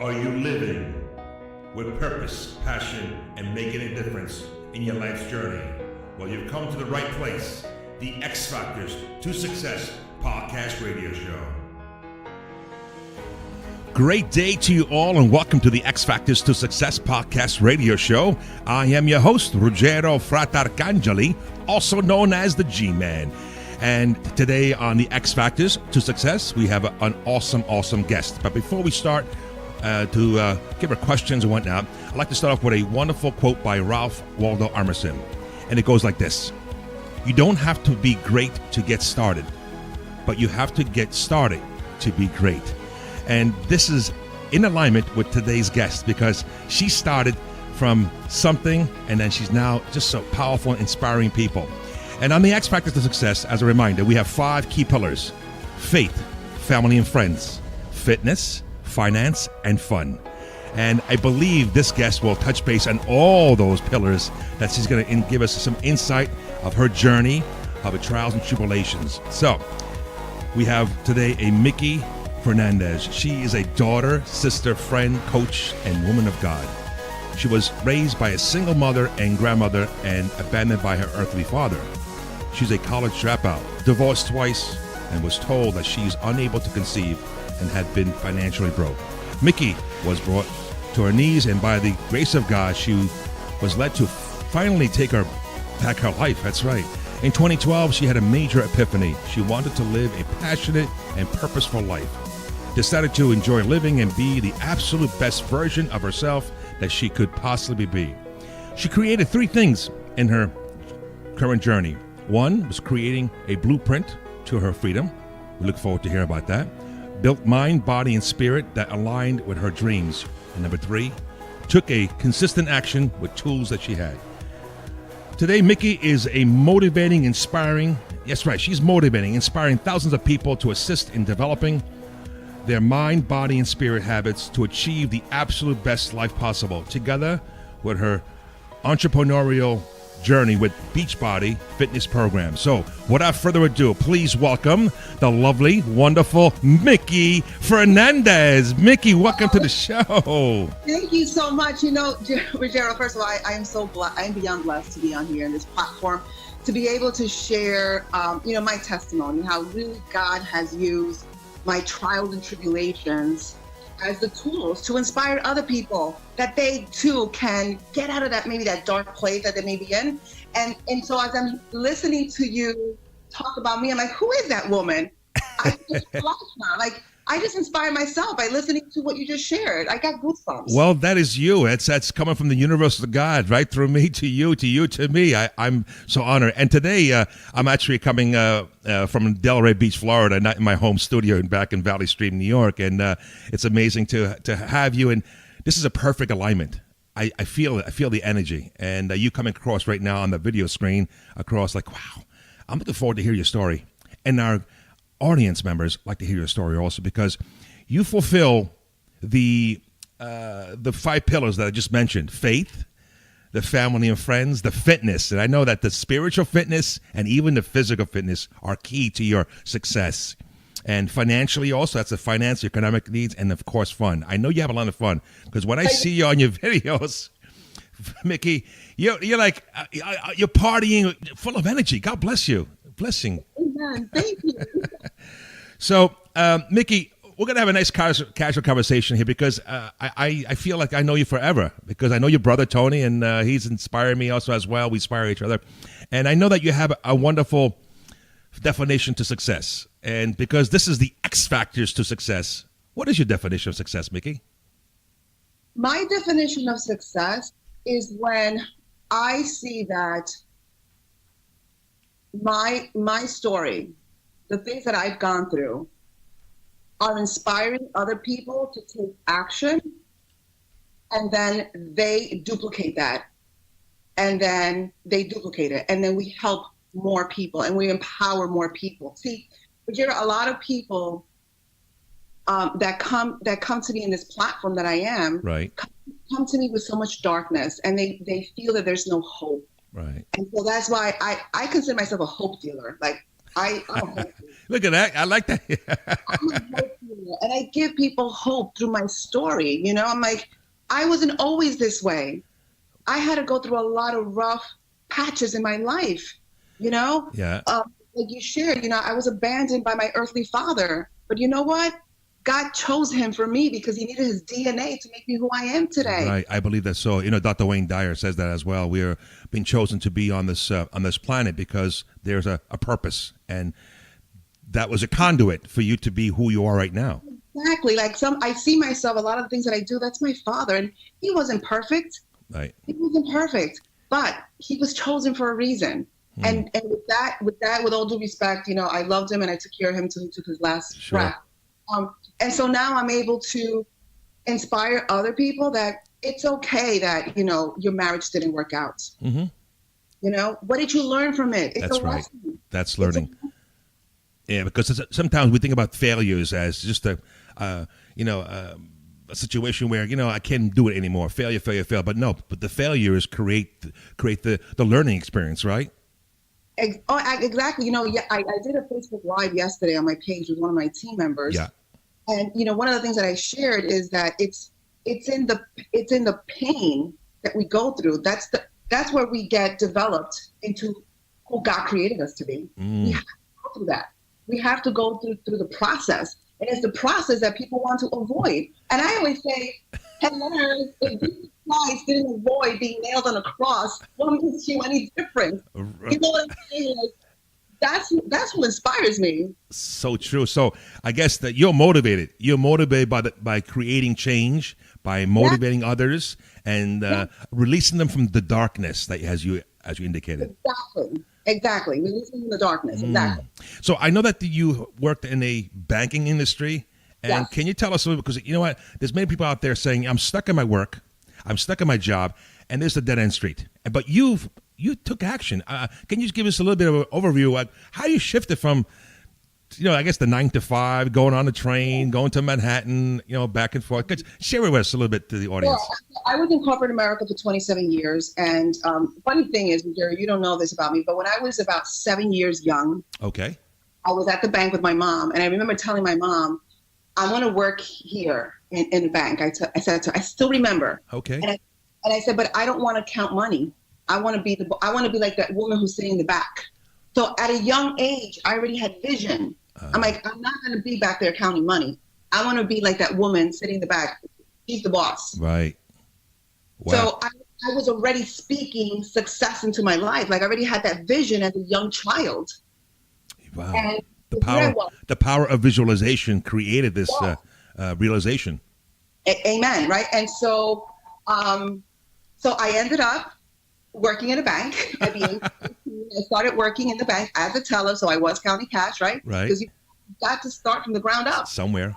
Are you living with purpose, passion, and making a difference in your life's journey? Well, you've come to the right place. The X Factors to Success podcast radio show. Great day to you all, and welcome to the X Factors to Success podcast radio show. I am your host, Ruggero Fratarcangeli, also known as the G-Man. And today on the X Factors to Success, we have an awesome guest. But before we start to give her questions and whatnot, I'd like to start off with a wonderful quote by Ralph Waldo Emerson. And it goes like this: you don't have to be great to get started, but you have to get started to be great. And this is in alignment with today's guest, because she started from something and then she's now just so powerful and inspiring people. And on the X Factors to Success, as a reminder, we have 5 key pillars: faith, family and friends, fitness, finance, and fun. And I believe this guest will touch base on all those pillars, that she's going to give us some insight of her journey, of her trials and tribulations. So we have today a Micki Fernandez. She is a daughter, sister, friend, coach, and woman of God. She was raised by a single mother and grandmother and abandoned by her earthly father. She's a college dropout, divorced twice, and was told that she's unable to conceive and had been financially broke. Micki was brought to her knees, and by the grace of God, she was led to finally take her back her life. That's right. In 2012, she had a major epiphany. She wanted to live a passionate and purposeful life. Decided to enjoy living and be the absolute best version of herself that she could possibly be. She created 3 things in her current journey. 1 was creating a blueprint to her freedom. We look forward to hearing about that. Built mind, body, and spirit that aligned with her dreams. And number 3, took a consistent action with tools that she had. Today, Micki is a motivating, inspiring, yes, right, she's motivating, inspiring thousands of people to assist in developing their mind, body, and spirit habits to achieve the absolute best life possible, together with her entrepreneurial journey with Beachbody fitness program. So without further ado, please welcome the lovely, wonderful Micki Fernandez. Micki, welcome to the show. Thank you so much. You know, Ruggero, first of all, I am so blessed. I'm beyond blessed to be on here in this platform, to be able to share, my testimony, how really God has used my trials and tribulations as the tools to inspire other people, that they too can get out of that, maybe that dark place that they may be in. And so as I'm listening to you talk about me, I'm like, who is that woman? I just I just inspire myself by listening to what you just shared. I got goosebumps. Well, that is you. That's coming from the universe of God, right through me to you to me. I'm so honored. And today I'm actually coming from Delray Beach, Florida, not in my home studio back in Valley Stream, New York. And it's amazing to have you. And this is a perfect alignment. I feel the energy, and you coming across right now on the video screen across, like, wow. I'm looking forward to hear your story. And our audience members like to hear your story also, because you fulfill the 5 pillars that I just mentioned: faith, the family and friends, the fitness. And I know that the spiritual fitness and even the physical fitness are key to your success. And financially also, that's the finance, your economic needs, and of course fun. I know you have a lot of fun, because when I see you on your videos, Micki, you're like, you're partying, full of energy. God bless you. Blessing. Amen. Thank you. So, Micki, we're going to have a nice casual conversation here, because I feel like I know you forever, because I know your brother, Tony, and he's inspired me also as well. We inspire each other. And I know that you have a wonderful definition to success. And because this is the X Factors to Success, what is your definition of success, Micki? My definition of success is when I see that my story, the things that I've gone through, are inspiring other people to take action, and then they duplicate that, and then they duplicate it, and then we help more people and we empower more people. See, Ruggero, a lot of people that come to me in this platform that I am, right, come to me with so much darkness, and they feel that there's no hope. Right. And so that's why I consider myself a hope dealer. Like I'm a hope dealer. Look at that. I like that. I'm a hope dealer. And I give people hope through my story. I'm like, I wasn't always this way. I had to go through a lot of rough patches in my life, Yeah. Like you shared, I was abandoned by my earthly father. But you know what? God chose him for me because he needed his DNA to make me who I am today. Right, I believe that's so. Dr. Wayne Dyer says that as well. We are being chosen to be on this planet because there's a purpose, and that was a conduit for you to be who you are right now. Exactly. Like I see myself, a lot of the things that I do, that's my father, and he wasn't perfect. Right. He wasn't perfect, but he was chosen for a reason. And with all due respect, I loved him and I took care of him till he took his last breath. And so now I'm able to inspire other people that it's okay that, your marriage didn't work out. Mm-hmm. What did you learn from it? That's right. Lesson. That's learning. Yeah, because sometimes we think about failures as just a situation where, I can't do it anymore. Failure. But no, the failure is create the learning experience, right? Exactly. I did a Facebook Live yesterday on my page with one of my team members. Yeah. And one of the things that I shared is that it's in the pain that we go through. That's where we get developed into who God created us to be. We have to go through that. We have to go through the process. And it's the process that people want to avoid. And I always say, hello, if Jesus Christ didn't avoid being nailed on a cross, what makes you any different? You know what I'm saying? Like, that's what inspires me. So true. So I guess that you're motivated. You're motivated by creating change, by motivating others, and releasing them from the darkness that as you indicated. Exactly. Releasing from the darkness. Exactly. So I know that you worked in a banking industry, and can you tell us a little bit? Because you know what, there's many people out there saying, I'm stuck in my work, I'm stuck in my job, and there's a dead end street. But you took action. Can you just give us a little bit of an overview of how you shifted from, I guess the 9 to 5, going on the train, going to Manhattan, back and forth. Share with us a little bit to the audience. Well, I was in corporate America for 27 years. And funny thing is, Ruggero, you don't know this about me, but when I was about 7 years young, okay, I was at the bank with my mom. And I remember telling my mom, I want to work here in the bank. I said to her, I still remember. Okay. And I said, but I don't want to count money. I want to be like that woman who's sitting in the back. So at a young age, I already had vision. I'm like, I'm not going to be back there counting money. I want to be like that woman sitting in the back. She's the boss. Right. Wow. So I was already speaking success into my life. Like I already had that vision as a young child. Wow. And the power of visualization created this realization. Amen. Right. And so I ended up working in a bank at the age of 18. I started working in the bank as a teller, so I was counting cash, right? Right. Because you got to start from the ground up. Somewhere.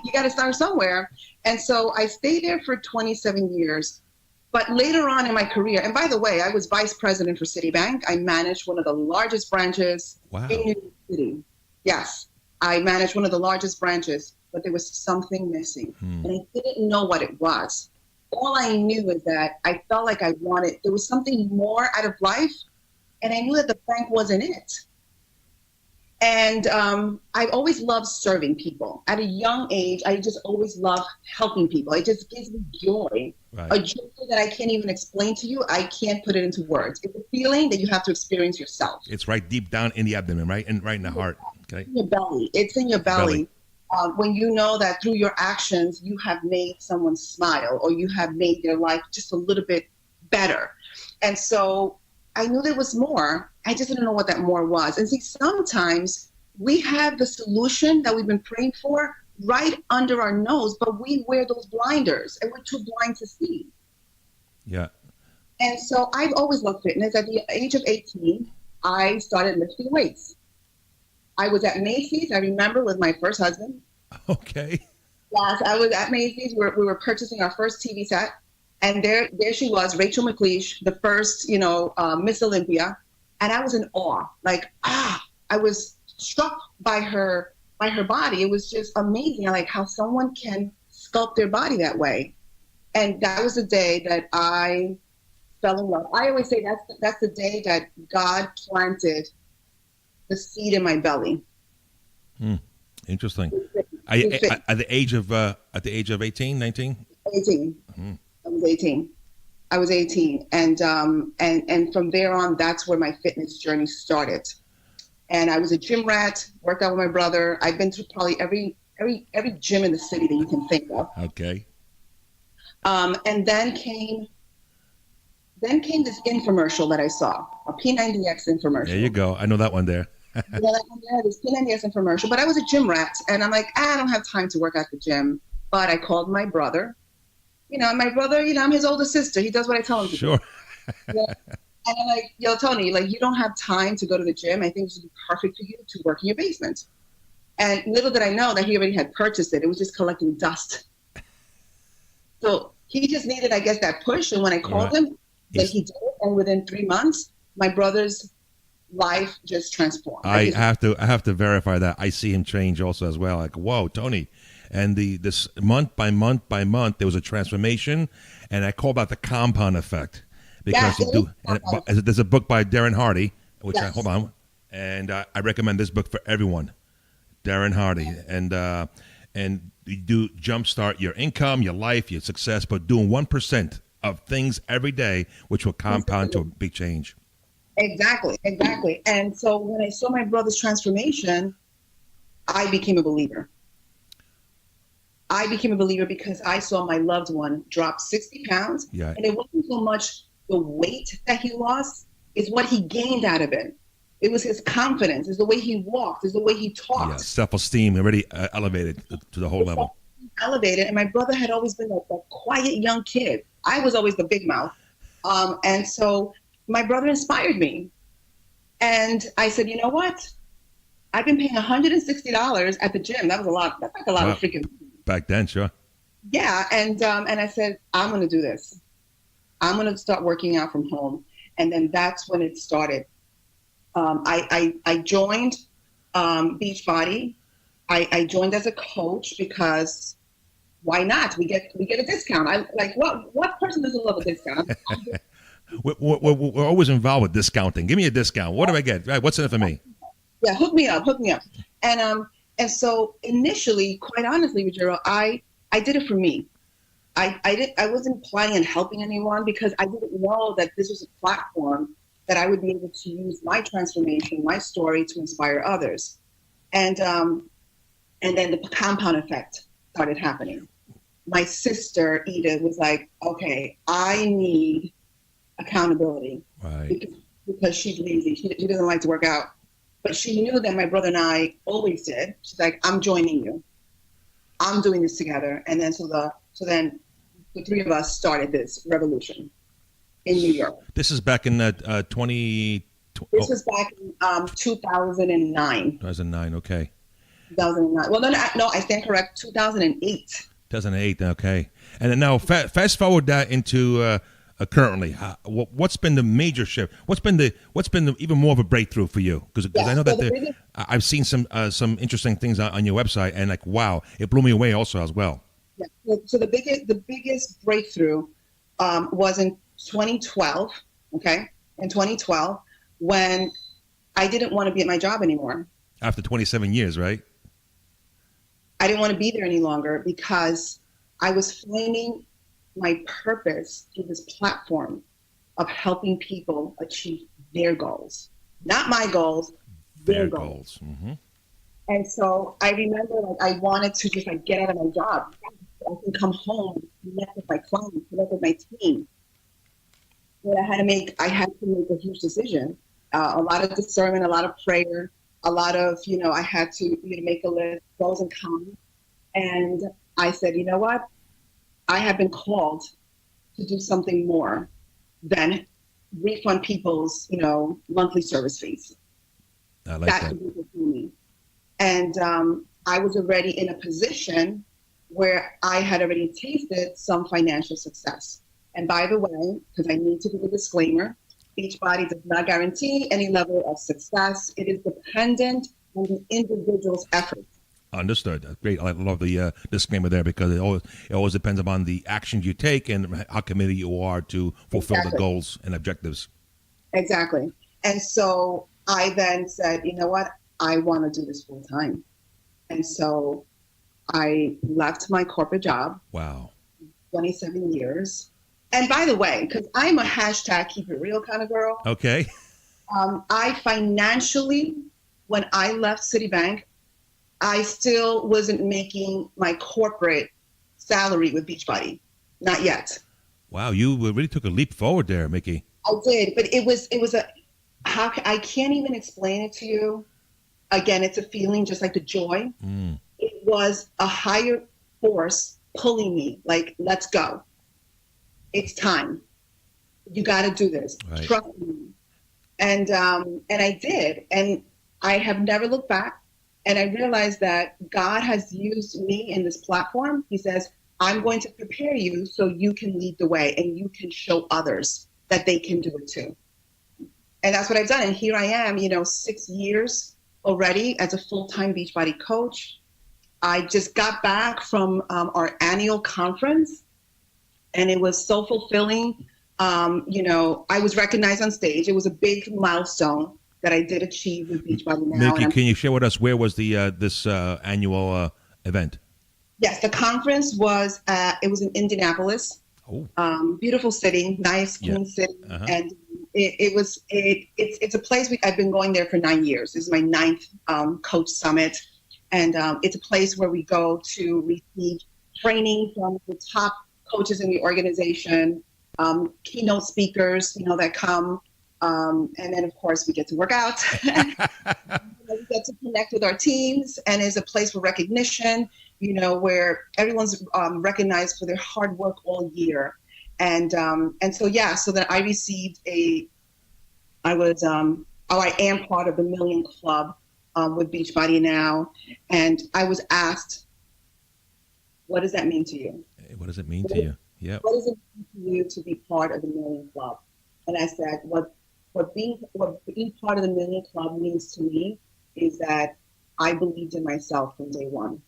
You got to start somewhere. And so I stayed there for 27 years. But later on in my career, and by the way, I was vice president for Citibank. I managed one of the largest branches in New York City. Yes, I managed one of the largest branches, but there was something missing. And I didn't know what it was. All I knew is that I felt like there was something more out of life, and I knew that the bank wasn't it. And I always loved serving people. At a young age, I just always loved helping people. It just gives me joy, a joy that I can't even explain to you. I can't put it into words. It's a feeling that you have to experience yourself. It's right deep down in the abdomen, right? And right in the heart. Okay. It's in your belly. It's in your belly. When you know that through your actions, you have made someone smile or you have made their life just a little bit better. And so I knew there was more. I just didn't know what that more was. And see, sometimes we have the solution that we've been praying for right under our nose, but we wear those blinders and we're too blind to see. Yeah. And so I've always loved fitness. At the age of 18, I started lifting weights. I was at Macy's, I remember, with my first husband. Okay. Yes, I was at Macy's. We were purchasing our first TV set. And there she was, Rachel McLeish, the first, Miss Olympia. And I was in awe. Like, I was struck by her body. It was just amazing, like how someone can sculpt their body that way. And that was the day that I fell in love. I always say that's the day that God planted the seed in my belly. Interesting. At the age of 18, 19? 18. Mm-hmm. I was 18. And from there on, that's where my fitness journey started. And I was a gym rat, worked out with my brother. I've been through probably every gym in the city that you can think of. Okay. And then came this infomercial that I saw, a P90X infomercial. There you go. I know that one there. This P90X infomercial, but I was a gym rat, and I'm like, I don't have time to work at the gym. But I called my brother. My brother, I'm his older sister. He does what I tell him to do. Sure. Yeah. And I'm like, yo, Tony, you don't have time to go to the gym. I think this would be perfect for you to work in your basement. And little did I know that he already had purchased it. It was just collecting dust. So he just needed, I guess, that push. And when I called him, that he did it. And within 3 months, my brother's life just transformed. I have to verify that. I see him change also as well. Like, whoa, Tony. And this month by month, there was a transformation. And I call that the compound effect. Because there's a book by Darren Hardy, which hold on, and I recommend this book for everyone. Darren Hardy, and you do jumpstart your income, your life, your success, but doing 1% of things every day, which will compound to a big change. Exactly. And so when I saw my brother's transformation, I became a believer. Because I saw my loved one drop 60 pounds, and it wasn't so much the weight that he lost, is what he gained out of it. It was his confidence, is the way he walked, is the way he talked. Yeah, self-esteem already elevated to the whole level. Elevated, and my brother had always been that quiet young kid. I was always the big mouth. And so my brother inspired me. And I said, you know what? I've been paying $160 at the gym. That was a lot. That's like a lot of freaking money. Back then, sure. Yeah, and I said, I'm going to do this. I'm going to start working out from home. And then that's when it started. I joined Beachbody. I joined as a coach because why not? We get a discount. I like what person doesn't love a discount? We're always involved with discounting. Give me a discount. What do I get? Right, what's in it for me? Yeah, hook me up. And so initially, quite honestly, Ruggero, I did it for me. I wasn't planning on helping anyone because I didn't know that this was a platform that I would be able to use my transformation, my story to inspire others. And then the compound effect started happening. My sister, Edith, was like, okay, I need accountability. Right. Because she's lazy. She doesn't like to work out. But she knew that my brother and I always did. She's like, I'm joining you. I'm doing this together. And then so then the three of us started this revolution in New York. This is back in 20... This was back in 2009. 2009, okay. 2009. Well, no, I stand correct. 2008. 2008, okay. And then now fast forward that into currently. What's been the major shift? What's been the even more of a breakthrough for you? Because I know that I've seen some interesting things on your website, and like, wow, it blew me away also as well. Yeah. So the biggest breakthrough was in 2012. Okay, in 2012, when I didn't want to be at my job anymore. After 27 years, right? I didn't want to be there any longer because I was finding my purpose through this platform of helping people achieve their goals. Not my goals, their goals. Mm-hmm. And so I remember I wanted to just get out of my job. I can come home, connect with my clients, connect with my team. But I had to make a huge decision. A lot of discernment, a lot of prayer, a lot of, I had to make a list, pros and cons. And I said, you know what? I have been called to do something more than refund people's, monthly service fees. I like that. For me. And I was already in a position where I had already tasted some financial success. And by the way, because I need to do a disclaimer, Beachbody does not guarantee any level of success. It is dependent on the individual's efforts. Understood. Great. I love the disclaimer there because it always depends upon the actions you take and how committed you are to fulfill the goals and objectives. Exactly. And so I then said, you know what? I want to do this full time. And so I left my corporate job. Wow. 27 years. And by the way, because I'm a hashtag keep it real kind of girl. Okay. I financially, when I left Citibank, I still wasn't making my corporate salary with Beachbody. Not yet. Wow, you really took a leap forward there, Micki. I did, but it was I can't even explain it to you. Again, it's a feeling just like the joy. It was a higher force pulling me, like, let's go. It's time. You got to do this. Right. Trust me. And I did, and I have never looked back. And I realized that God has used me in this platform. He says, I'm going to prepare you so you can lead the way and you can show others that they can do it too. And that's what I've done. And here I am, 6 years already as a full-time Beachbody coach. I just got back from our annual conference, and it was so fulfilling. I was recognized on stage. It was a big milestone that I did achieve with Beachbody now. Micki, can you share with us where was the this annual event? Yes, the conference was it was in Indianapolis. Oh. Beautiful city, nice, clean city, and it's a place I've been going there for 9 years. This is my 9th coach summit, and it's a place where we go to receive training from the top coaches in the organization, keynote speakers, that come, and then of course we get to work out. We get to connect with our teams, and it's a place for recognition, where everyone's recognized for their hard work all year. And so that I received I am part of the Million Club with Beachbody now. And I was asked, what does that mean to you? What does it mean to you? Yeah. What does it mean to you to be part of the Million Club? And I said, what being part of the Million Club means to me is that I believed in myself from day one.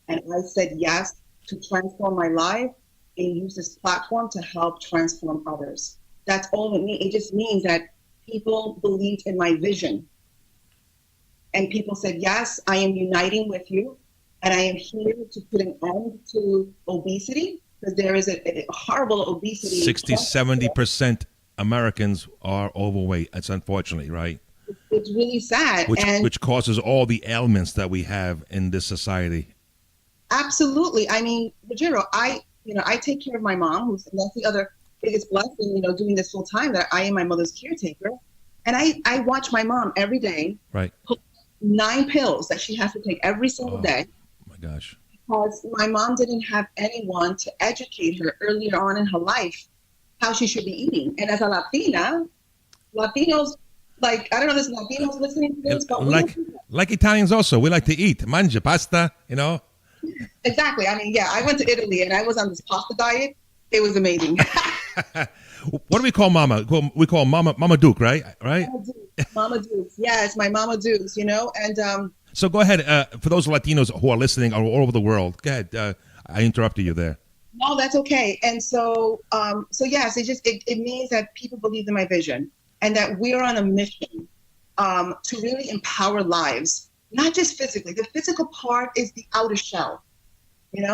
And I said yes to transform my life and use this platform to help transform others. That's all it means. It just means that people believed in my vision. And people said, yes, I am uniting with you. And I am here to put an end to obesity, because there is a horrible obesity. 60-70% Americans are overweight. That's unfortunately, right? It's really sad. Which causes all the ailments that we have in this society. Absolutely. I mean, Ruggero, I take care of my mom, and that's the other biggest blessing, doing this full time, that I am my mother's caretaker. And I watch my mom every day. Right. Put 9 pills that she has to take every single day. Oh my gosh. Because my mom didn't have anyone to educate her earlier on in her life how she should be eating. And as a Latina, Latinos, I don't know, there's Latinos listening to this, but like Italians also, we like to eat. Mangia, pasta, Exactly. I mean, I went to Italy and I was on this pasta diet. It was amazing. What do we call Mama? We call Mama Duke, right? Right. Mama Dukes. Yes, my Mama Dukes. And so go ahead. For those Latinos who are listening all over the world, go ahead. I interrupted you there. No, that's okay. And so yes, it means that people believe in my vision, and that we're on a mission to really empower lives, not just physically. The physical part is the outer shell,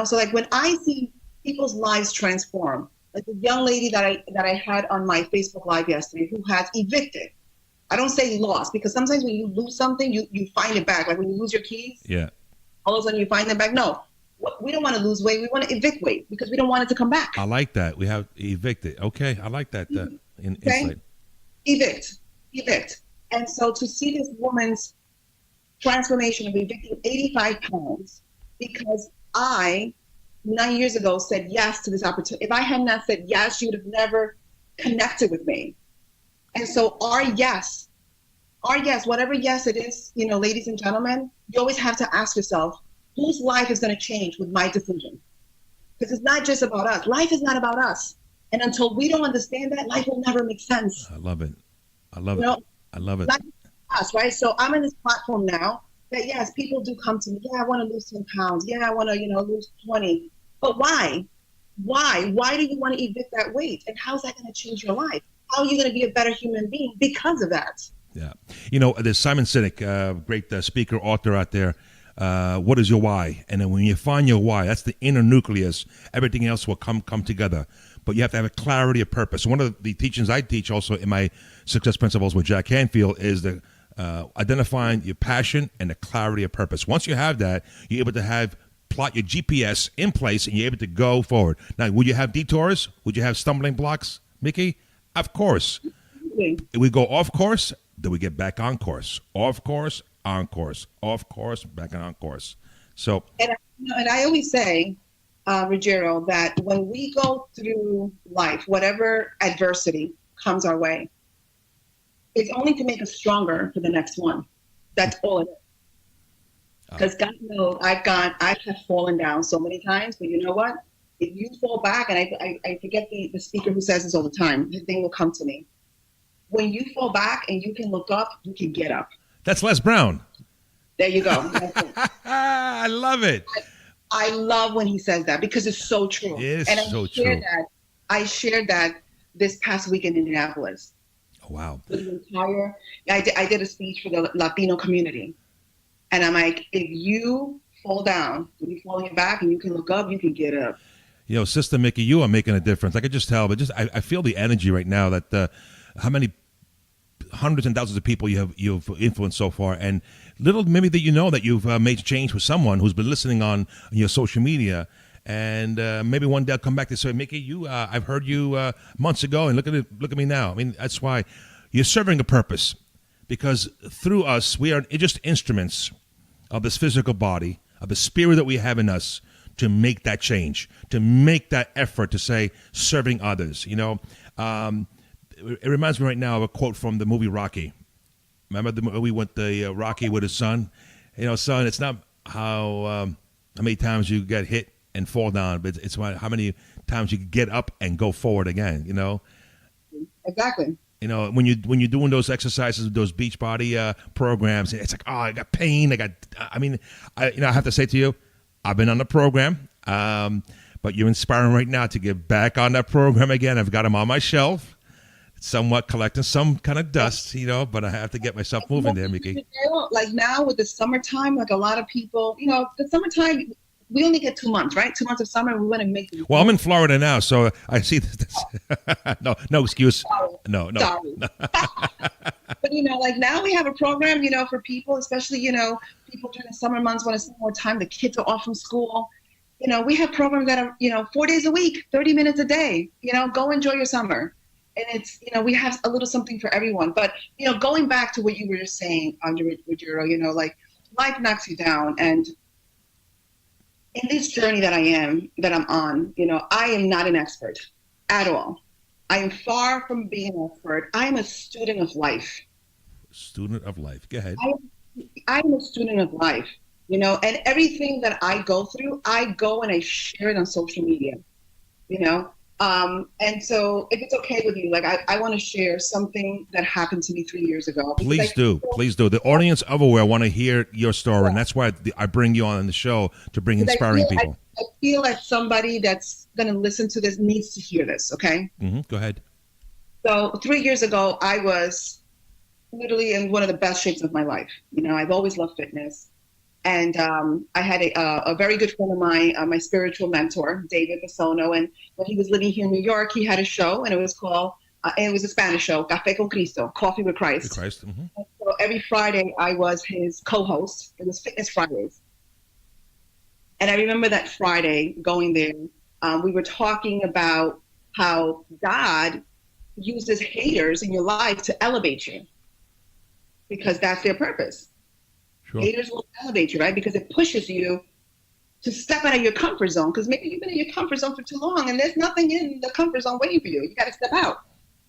So when I see people's lives transform, like the young lady that I had on my Facebook Live yesterday, who has evicted. I don't say lost, because sometimes when you lose something, you find it back. Like when you lose your keys, all of a sudden you find them back. No, we don't want to lose weight. We want to evict weight, because we don't want it to come back. I like that. We have evicted. Okay, I like that insight. Evict. And so to see this woman's transformation of evicting 85 pounds, because I, 9 years ago, said yes to this opportunity. If I had not said yes, she would have never connected with me. And so our yes, whatever yes it is, ladies and gentlemen, you always have to ask yourself, whose life is going to change with my decision? Because it's not just about us. Life is not about us. And until we don't understand that, life will never make sense. I love it. I love it. Not us, right? So I'm in this platform now that, yes, people do come to me. Yeah, I want to lose 10 pounds. Yeah, I want to, lose 20. But why? Why do you want to evict that weight? And how's that going to change your life? How are you going to be a better human being because of that? Yeah. There's Simon Sinek, great speaker, author out there. what is your why? And then when you find your why, that's the inner nucleus. Everything else will come together. But you have to have a clarity of purpose. One of the teachings I teach also in my success principles with Jack Canfield is the identifying your passion and the clarity of purpose. Once you have that, you're able to plot your GPS in place, and you're able to go forward. Now, would you have detours? Would you have stumbling blocks, Micki? Of course. If we go off course, then we get back on course. Off course, on course. Off course, back on course. So, and I always say, Ruggero, that when we go through life, whatever adversity comes our way, it's only to make us stronger for the next one. That's all it is. Because God knows I have fallen down so many times, but you know what? If you fall back, and I forget the speaker who says this all the time, the thing will come to me. When you fall back and you can look up, you can get up. That's Les Brown. There you go. I love it. I love when he says that because it's so true. It is so true. I shared that this past week in Indianapolis. Oh, wow. I did a speech for the Latino community. And I'm like, if you fall down, when you fall on your back and you can look up, you can get up. You know, Sister Micki, you are making a difference. I could just tell, but I feel the energy right now that how many hundreds and thousands of people you've influenced so far, and little maybe that you know that you've made change with someone who's been listening on your social media, and maybe one day I'll come back to say, Micki, I've heard you months ago, and look at me now. I mean, that's why you're serving a purpose, because through us we are just instruments of this physical body, of the spirit that we have in us, to make that change, to make that effort to say serving others. You know, it reminds me right now of a quote from the movie Rocky. Remember we went the Rocky with his son. You know, son, it's not how many times you get hit and fall down, but it's how many times you get up and go forward again. You know, exactly. You know, when you're doing those exercises, those beach body programs, it's like, oh, I got pain. I have to say to you, I've been on the program, but you're inspiring right now to get back on that program again. I've got them on my shelf, somewhat collecting some kind of dust, you know, but I have to get myself moving there, Micki. Like now with the summertime, like a lot of people, you know, the summertime, we only get 2 months, right? 2 months of summer, we want to make it. Well, I'm in Florida now, so I see this. No excuse. No. Sorry. But, you know, like now we have a program, you know, for people, especially, you know, people during the summer months want to spend more time. The kids are off from school. You know, we have programs that are, you know, 4 days a week, 30 minutes a day. You know, go enjoy your summer. And it's, you know, we have a little something for everyone. But, you know, going back to what you were just saying, Ruggero, you know, like life knocks you down. And in this journey that I'm on, you know, I am not an expert at all. I am far from being an expert. I am a student of life. Student of life. Go ahead. I'm a student of life, you know, and everything that I go through, I go and I share it on social media, you know. And so if it's okay with you, like I want to share something that happened to me 3 years ago. Please do. The audience everywhere want to hear your story, and that's why I bring you on the show, to bring inspiring people. I feel like somebody that's going to listen to this needs to hear this, okay? Mm-hmm. Go ahead. So 3 years ago, I was literally in one of the best shapes of my life. You know, I've always loved fitness. And I had a very good friend of mine, my spiritual mentor, David Masono. And when he was living here in New York, he had a show, and it was called, it was a Spanish show, Café con Cristo, Coffee with Christ. Mm-hmm. And so every Friday, I was his co-host. It was Fitness Fridays. And I remember that Friday going there, we were talking about how God uses haters in your life to elevate you, because that's their purpose. Sure. Haters will elevate you, right? Because it pushes you to step out of your comfort zone. Because maybe you've been in your comfort zone for too long, and there's nothing in the comfort zone waiting for you. You got to step out.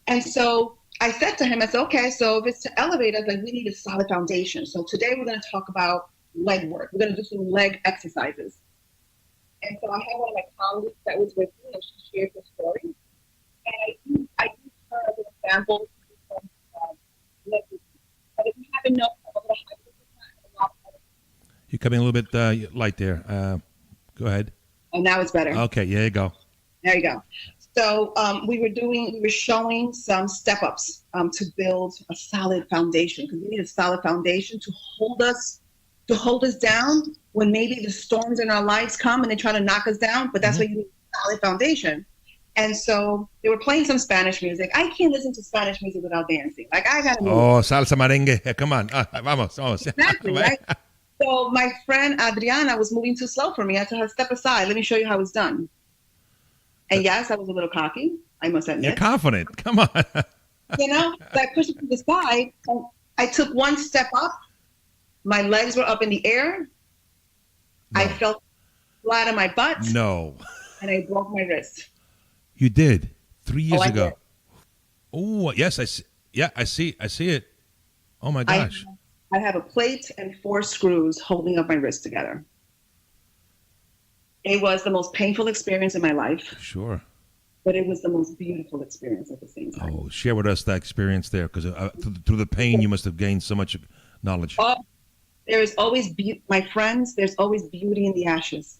And so I said to him, I said, okay, so if it's to elevate us, like we need a solid foundation. So today we're going to talk about leg work. We're going to do some leg exercises. And so I had one of my colleagues that was with me, and she shared the story. And I used her as an example. But if you haven't known, you're coming a little bit light there. Go ahead. Oh, now it's better. Okay, there you go. There you go. So we were showing some step-ups to build a solid foundation, because we need a solid foundation to hold us to hold us down when maybe the storms in our lives come and they try to knock us down. But that's why you need a solid foundation. And so they were playing some Spanish music. I can't listen to Spanish music without dancing. Like, I got to move. Oh, salsa merengue. Come on. Vamos. Exactly, right? So my friend Adriana was moving too slow for me. I told her, step aside. Let me show you how it's done. And yes, I was a little cocky, I must admit. You're confident. Come on. You know, so I pushed it to the side. And I took one step up. My legs were up in the air. No. I felt flat on my butt. No. And I broke my wrist. You did 3 years ago. Did. Oh, yes, I see. Yeah, I see it. Oh my gosh. I have a plate and 4 screws holding up my wrist together. It was the most painful experience in my life. Sure. But it was the most beautiful experience at the same time. Oh, share with us that experience there, because through the pain, you must have gained so much knowledge. There is always my friends, there's always beauty in the ashes.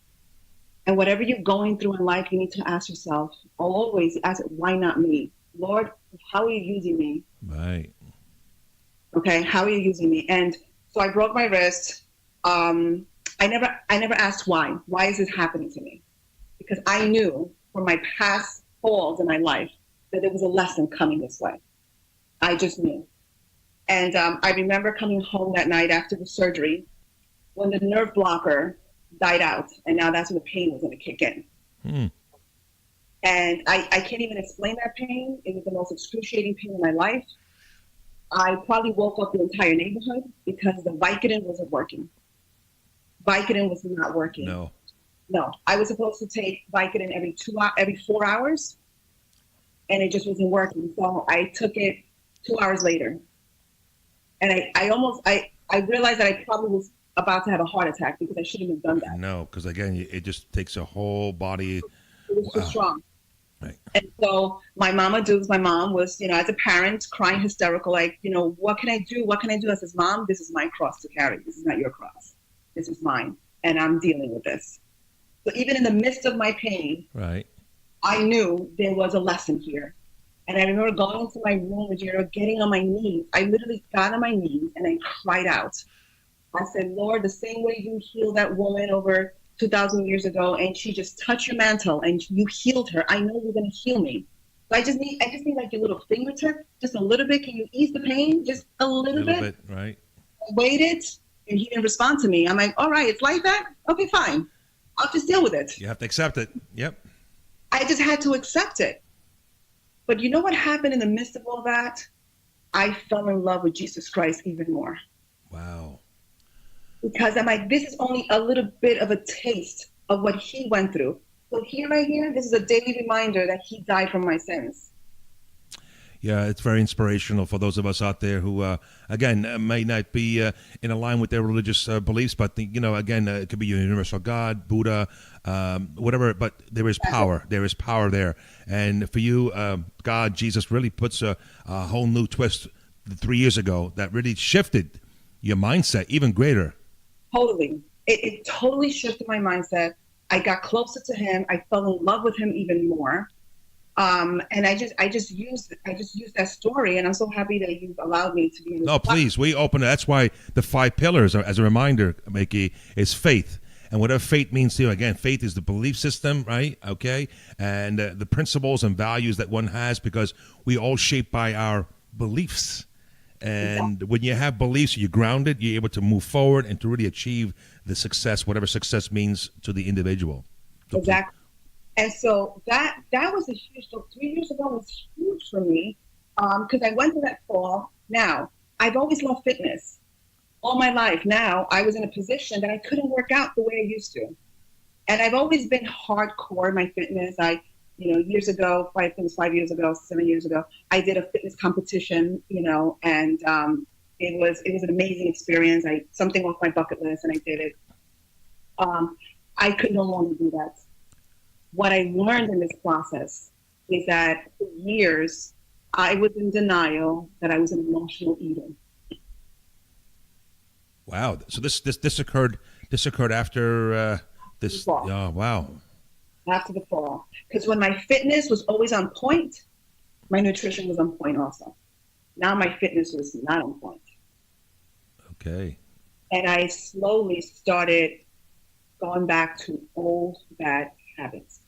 And whatever you're going through in life, you need to ask yourself, always ask, why not me? Lord, how are you using me? Right. Okay, how are you using me? And so I broke my wrist. I never asked why. Why is this happening to me? Because I knew from my past falls in my life that there was a lesson coming this way. I just knew. And I remember coming home that night after the surgery when the nerve blocker died out, and now that's when the pain was going to kick in. And I can't even explain that pain. It was the most excruciating pain in my life. I probably woke up the entire neighborhood because the Vicodin wasn't working. Vicodin was not working. No. I was supposed to take Vicodin every 4 hours, and it just wasn't working. So I took it 2 hours later. And I realized that I probably was about to have a heart attack because I shouldn't have done that. No, because again, it just takes a whole body. It was too strong. Right. And so my mom was, as a parent, crying hysterical, like, what can I do? What can I do? I says, Mom, this is my cross to carry. This is not your cross. This is mine. And I'm dealing with this. So even in the midst of my pain, right, I knew there was a lesson here. And I remember going into my room, Ruggero, getting on my knees. I literally got on my knees and I cried out. I said, Lord, the same way you healed that woman over 2,000 years ago, and she just touched your mantle and you healed her, I know you're going to heal me. So I just need like your little fingertip, just a little bit. Can you ease the pain? Just a little bit. Right. I waited, and he didn't respond to me. I'm like, all right, it's like that? Okay, fine. I'll just deal with it. You have to accept it. Yep. I just had to accept it. But you know what happened in the midst of all that? I fell in love with Jesus Christ even more. Wow. Because I'm like, this is only a little bit of a taste of what he went through. So right here, this is a daily reminder that he died for my sins. Yeah, it's very inspirational for those of us out there who, again, may not be in line with their religious beliefs, but, again, it could be a universal God, Buddha, whatever, but there is power. There is power there. And for you, God, Jesus really puts a whole new twist 3 years ago that really shifted your mindset even greater. Totally. It totally shifted my mindset. I got closer to him. I fell in love with him even more. And I just used that story, and I'm so happy that you've allowed me to be in this. No, please, we open it. That's why the 5 pillars, as a reminder, Micki, is faith. And whatever faith means to you, again, faith is the belief system, right? Okay. And the principles and values that one has, because we all shaped by our beliefs. And when you have beliefs, you're grounded, you're able to move forward and to really achieve the success, whatever success means to the individual. So exactly. And so that was a huge, so 3 years ago was huge for me because I went through that fall. Now, I've always loved fitness all my life. Now, I was in a position that I couldn't work out the way I used to. And I've always been hardcore in my fitness. Years ago, 5 years ago, 7 years ago, I did a fitness competition, and it was an amazing experience. Something off my bucket list, and I did it. I could no longer do that. What I learned in this process is that for years, I was in denial that I was an emotional eater. Wow! So this occurred after this. Oh, wow! After the fall, because when my fitness was always on point, my nutrition was on point also. Now my fitness was not on point. Okay. And I slowly started going back to old bad habits.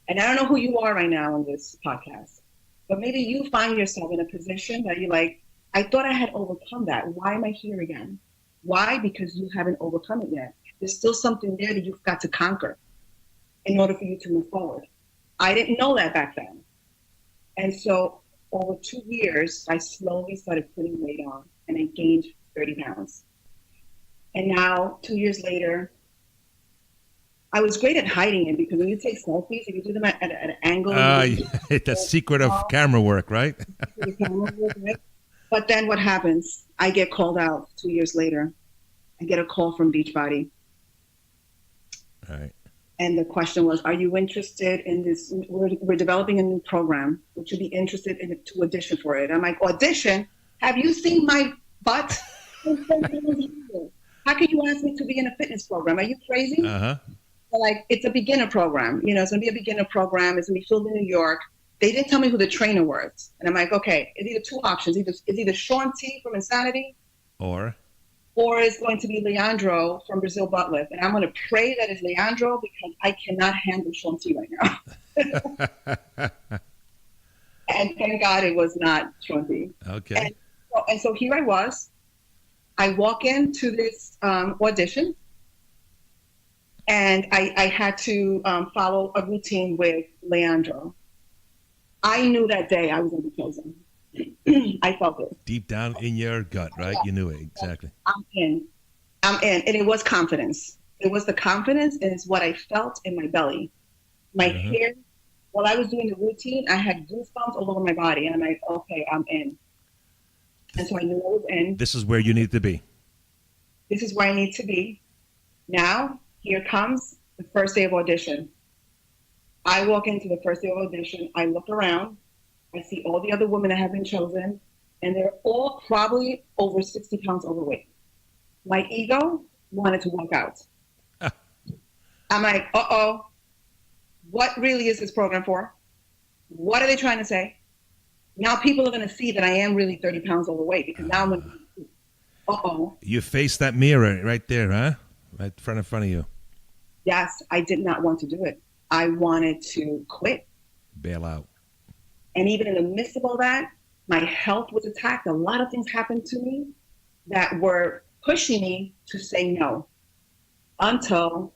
And I don't know who you are right now on this podcast, but maybe you find yourself in a position that you're like, I thought I had overcome that. Why am I here again? Why? Because you haven't overcome it yet. There's still something there that you've got to conquer in order for you to move forward. I didn't know that back then. And so over 2 years, I slowly started putting weight on and I gained 30 pounds. And now, 2 years later, I was great at hiding it because when you take selfies, if you do them at an angle. The secret of camera work, right? But then what happens? I get called out 2 years later. I get a call from Beachbody. All right. And the question was, are you interested in this? We're developing a new program. Would you be interested to audition for it? I'm like, audition? Have you seen my butt? How can you ask me to be in a fitness program? Are you crazy? Uh-huh. Like, it's a beginner program. You know, it's going to be a beginner program. It's going to be filmed in New York. They didn't tell me who the trainer was. And I'm like, okay, it's either two options. It's either Sean T from Insanity or it's going to be Leandro from Brazil Butt Lift. And I'm going to pray that it's Leandro because I cannot handle Sean T right now. And thank God it was not Sean T. Okay. And so here I was. I walk into this audition. And I had to follow a routine with Leandro. I knew that day I was going to be chosen. I felt it. Deep down in your gut, right? You knew it, exactly. I'm in. And it was confidence. It was the confidence, and it's what I felt in my belly. My hair, while I was doing the routine, I had goosebumps all over my body. And I'm like, okay, I'm in. And so I knew I was in. This is where you need to be. This is where I need to be. Now, here comes the first day of audition. I walk into the first day of audition. I look around. I see all the other women that have been chosen, and they're all probably over 60 pounds overweight. My ego wanted to walk out. I'm like, uh-oh, what really is this program for? What are they trying to say? Now people are going to see that I am really 30 pounds overweight because now I'm going to, uh-oh. You face that mirror right there, huh? Right in front of you. Yes, I did not want to do it. I wanted to quit. Bail out. And even in the midst of all that, my health was attacked. A lot of things happened to me that were pushing me to say no until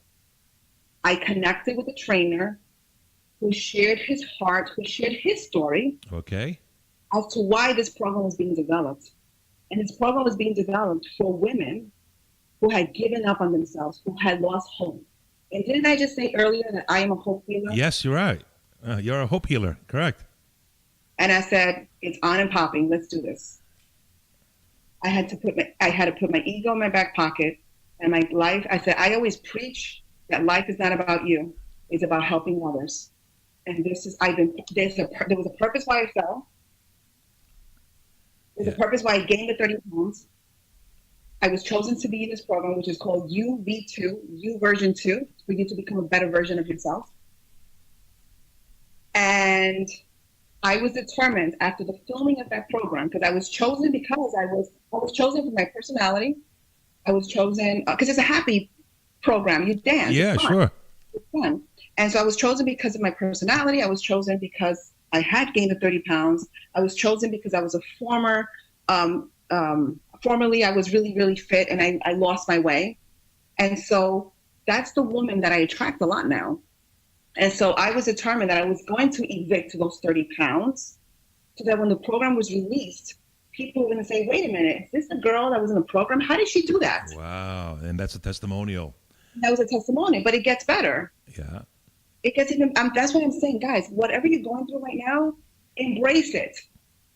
I connected with a trainer who shared his heart, who shared his story. Okay. As to why this program was being developed. And this program was being developed for women who had given up on themselves, who had lost hope. And didn't I just say earlier that I am a hope healer? Yes, you're right. You're a hope healer, correct. And I said, it's on and popping. Let's do this. I had to put my ego in my back pocket and my life. I said, I always preach that life is not about you. It's about helping others. And there was a purpose why I fell. There's a purpose why I gained the 30 pounds. I was chosen to be in this program, which is called UV2, U version 2, for you to become a better version of yourself. And I was determined after the filming of that program, because I was chosen because I was chosen for my personality. I was chosen because it's a happy program. You dance. Yeah, sure. It's fun. And so I was chosen because of my personality. I was chosen because I had gained the 30 pounds. I was chosen because I was a formerly I was really, really fit and I lost my way. And so that's the woman that I attract a lot now. And so I was determined that I was going to evict those 30 pounds so that when the program was released, people were going to say, wait a minute, is this the girl that was in the program? How did she do that? Wow. And that's a testimonial. That was a testimonial, but it gets better. Yeah. It gets even, that's what I'm saying, guys, whatever you're going through right now, embrace it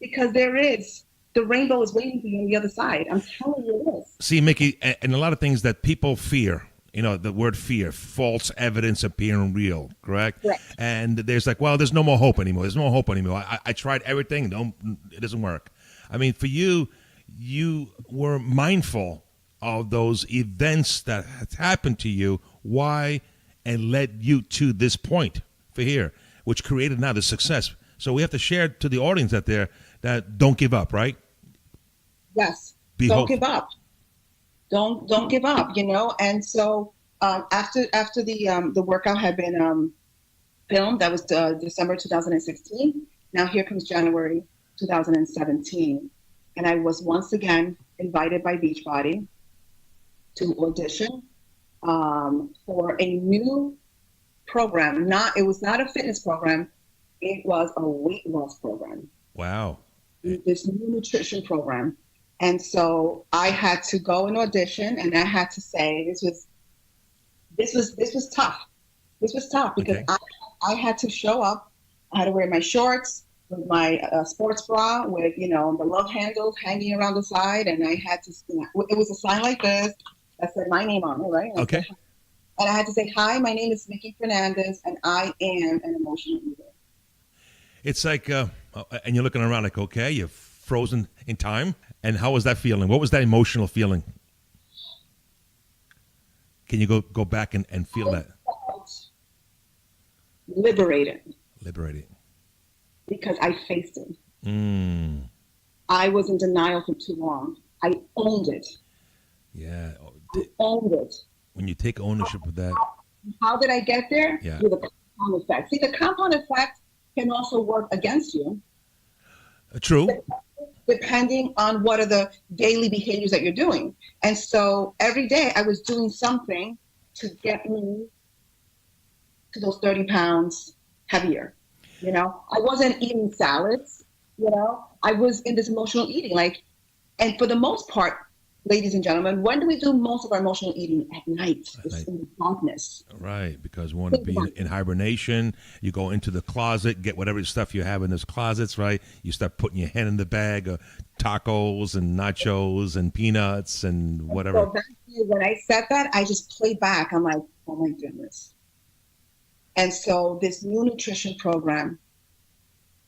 because the rainbow is waiting for you on the other side. I'm telling you this. See, Micki, and a lot of things that people fear, the word fear, false evidence appearing real, correct? Correct. And there's like, well, there's no more hope anymore. There's no hope anymore. I tried everything. It doesn't work. I mean, for you were mindful of those events that had happened to you. Why? And led you to this point for here, which created now the success. So we have to share to the audience out there that don't give up, right? Yes. Don't give up. don't give up, you know. And so after the workout had been filmed, that was December 2016. Now here comes January 2017, and I was once again invited by Beachbody to audition for a new program. It was not a fitness program. It was a weight loss program. Wow. This new nutrition program. And so I had to go and audition, and I had to say this was tough. This was tough because Okay. I had to show up. I had to wear my shorts with my sports bra with, you know, the love handles hanging around the side, and I had to. It was a sign like this that said my name on it, right? Okay. And I had to say, "Hi, my name is Micki Fernandez, and I am an emotional eater." It's like, and you're looking around like, okay, you're frozen in time. And how was that feeling? What was that emotional feeling? Can you go back and feel that? Liberated. Liberating. Because I faced it. Mm. I was in denial for too long. I owned it. Yeah. I owned it. When you take ownership of that. How did I get there? Yeah. Through the compound effect. See, the compound effect can also work against you. True. Depending on what are the daily behaviors that you're doing. And so every day I was doing something to get me to those 30 pounds heavier. You know, I wasn't eating salads, you know, I was in this emotional eating, and for the most part, ladies and gentlemen, when do we do most of our emotional eating? At night, in the darkness. Right, because we want to be in hibernation. You go into the closet, get whatever stuff you have in those closets, right? You start putting your hand in the bag of tacos and nachos and peanuts and whatever. So when I said that, I just played back. I'm like, oh my goodness. And so this new nutrition program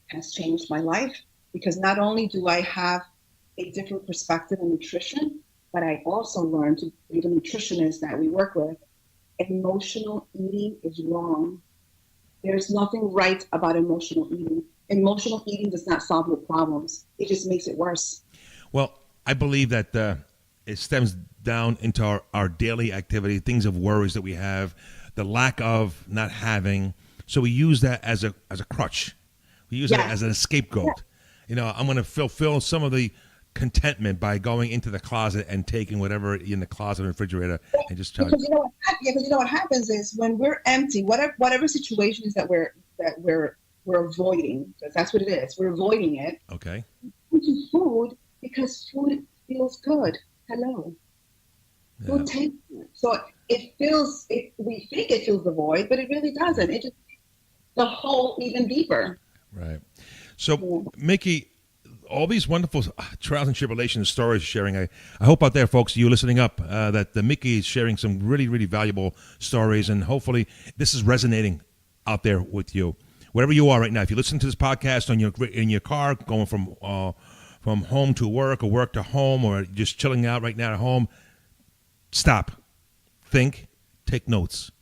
has changed my life because not only do I have a different perspective in nutrition, but I also learned to be the nutritionist that we work with. Emotional eating is wrong. There's nothing right about emotional eating. Emotional eating does not solve your problems. It just makes it worse. Well, I believe that it stems down into our daily activity, things of worries that we have, the lack of not having. So we use that as a crutch. We use it as an scapegoat. Yeah. You know, I'm going to fulfill some of the contentment by going into the closet and taking whatever in the closet and refrigerator and just trying. Because you know what happens is when we're empty, whatever situation is that we're avoiding, because that's what it is. We're avoiding it. Okay. Into food because food feels good. Hello. Yeah. Food tastes good. So we think it fills the void, but it really doesn't. It just makes the hole even deeper. Right. So, Micki, all these wonderful trials and tribulations stories sharing. I hope out there, folks, you listening up, that Micki is sharing some really, really valuable stories, and hopefully this is resonating out there with you. Wherever you are right now, if you listen to this podcast in your car, going from home to work or work to home, or just chilling out right now at home, stop, think, take notes.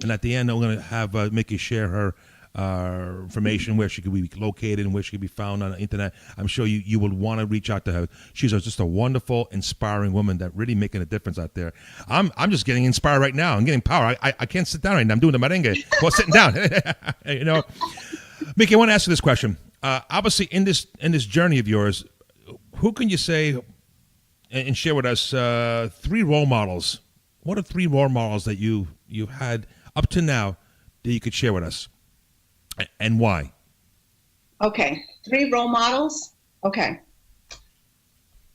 And at the end, I'm going to have Micki share her information, where she could be located and where she could be found on the internet. I'm sure you will want to reach out to her. She's just a wonderful, inspiring woman that really making a difference out there. I'm just getting inspired right now. I'm getting power. I can't sit down right now. I'm doing the merengue while sitting down. You know, Micki, I want to ask you this question. Obviously, in this journey of yours, who can you say and share with us 3 role models? What are 3 role models that you've had up to now that you could share with us? And why? Okay, 3 role models. Okay.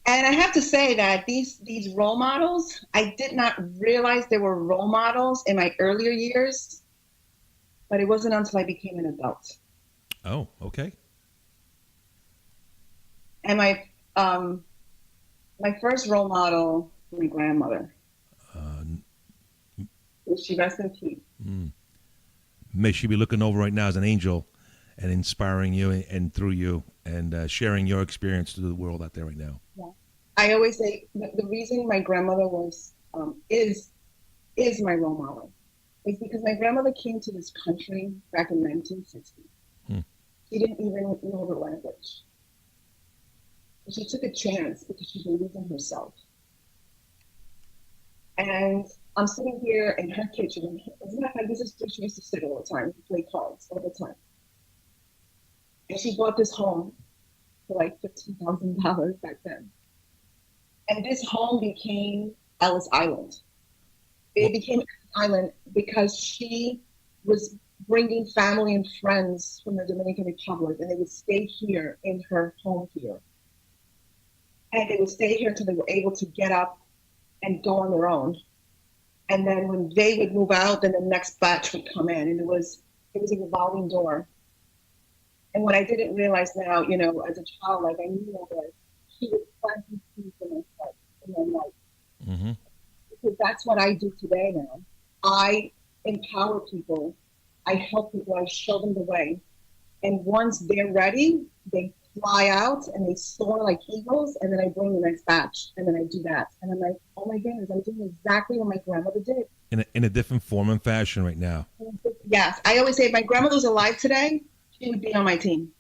And I have to say that these role models, I did not realize they were role models in my earlier years, but it wasn't until I became an adult. Oh, okay. And my first role model was my grandmother. She rest in peace. May she be looking over right now as an angel and inspiring you and through you and sharing your experience to the world out there right now. Yeah. I always say the reason my grandmother was is my role model is because my grandmother came to this country back in 1960. She didn't even know the language. She took a chance because she believed in herself. And I'm sitting here in her kitchen. As a matter of fact, this is where she used to sit all the time, play cards all the time. And she bought this home for like $15,000 back then. And this home became Ellis Island. It became Ellis Island because she was bringing family and friends from the Dominican Republic, and they would stay here in her home here. And they would stay here until they were able to get up and go on their own. And then when they would move out, then the next batch would come in, and it was a revolving door. And what I didn't realize now, as a child, like I knew that she would plant these seeds in my life. Mm-hmm. Because that's what I do today now. I empower people. I help people. I show them the way. And once they're ready, they fly out and they soar like eagles. And then I bring the next batch. And then I do that. And I'm like, oh my goodness, I'm doing exactly what my grandmother did. In a different form and fashion right now. Yes. I always say if my grandmother was alive today, she would be on my team.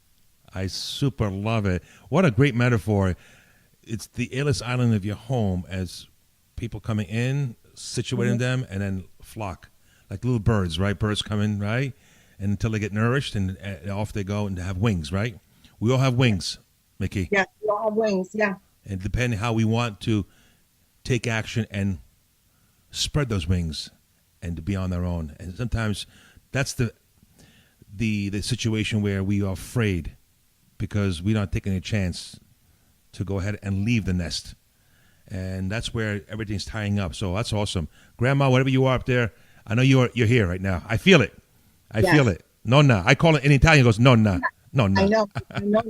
I super love it. What a great metaphor. It's the Ellis Island of your home as people coming in, situating them, and then flock. Like little birds, right? Birds come in, right? And until they get nourished, and off they go and have wings, right? We all have wings, Micki. Yeah, we all have wings, yeah. And depending how we want to take action and spread those wings and to be on their own. And sometimes that's the situation where we are afraid because we're not taking a chance to go ahead and leave the nest. And that's where everything's tying up. So that's awesome. Grandma, whatever you are up there, I know you're here right now. I feel it. I feel it. Nonna. I call it in Italian. It goes nonna. Nonna. I know.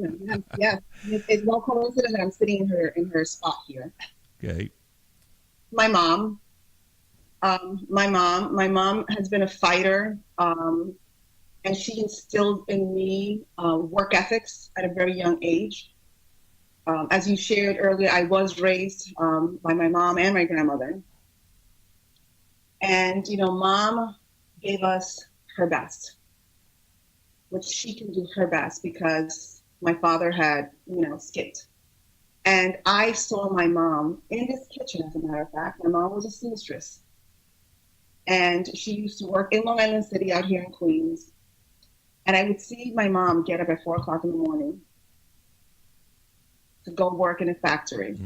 Yes. It's no coincidence that I'm sitting in her spot here. Okay. My mom has been a fighter, and she instilled in me work ethics at a very young age. As you shared earlier, I was raised by my mom and my grandmother. And, mom gave us her best, which she can do her best because my father had, skipped. And I saw my mom in this kitchen, as a matter of fact. My mom was a seamstress. And she used to work in Long Island City out here in Queens. And I would see my mom get up at 4 o'clock in the morning to go work in a factory.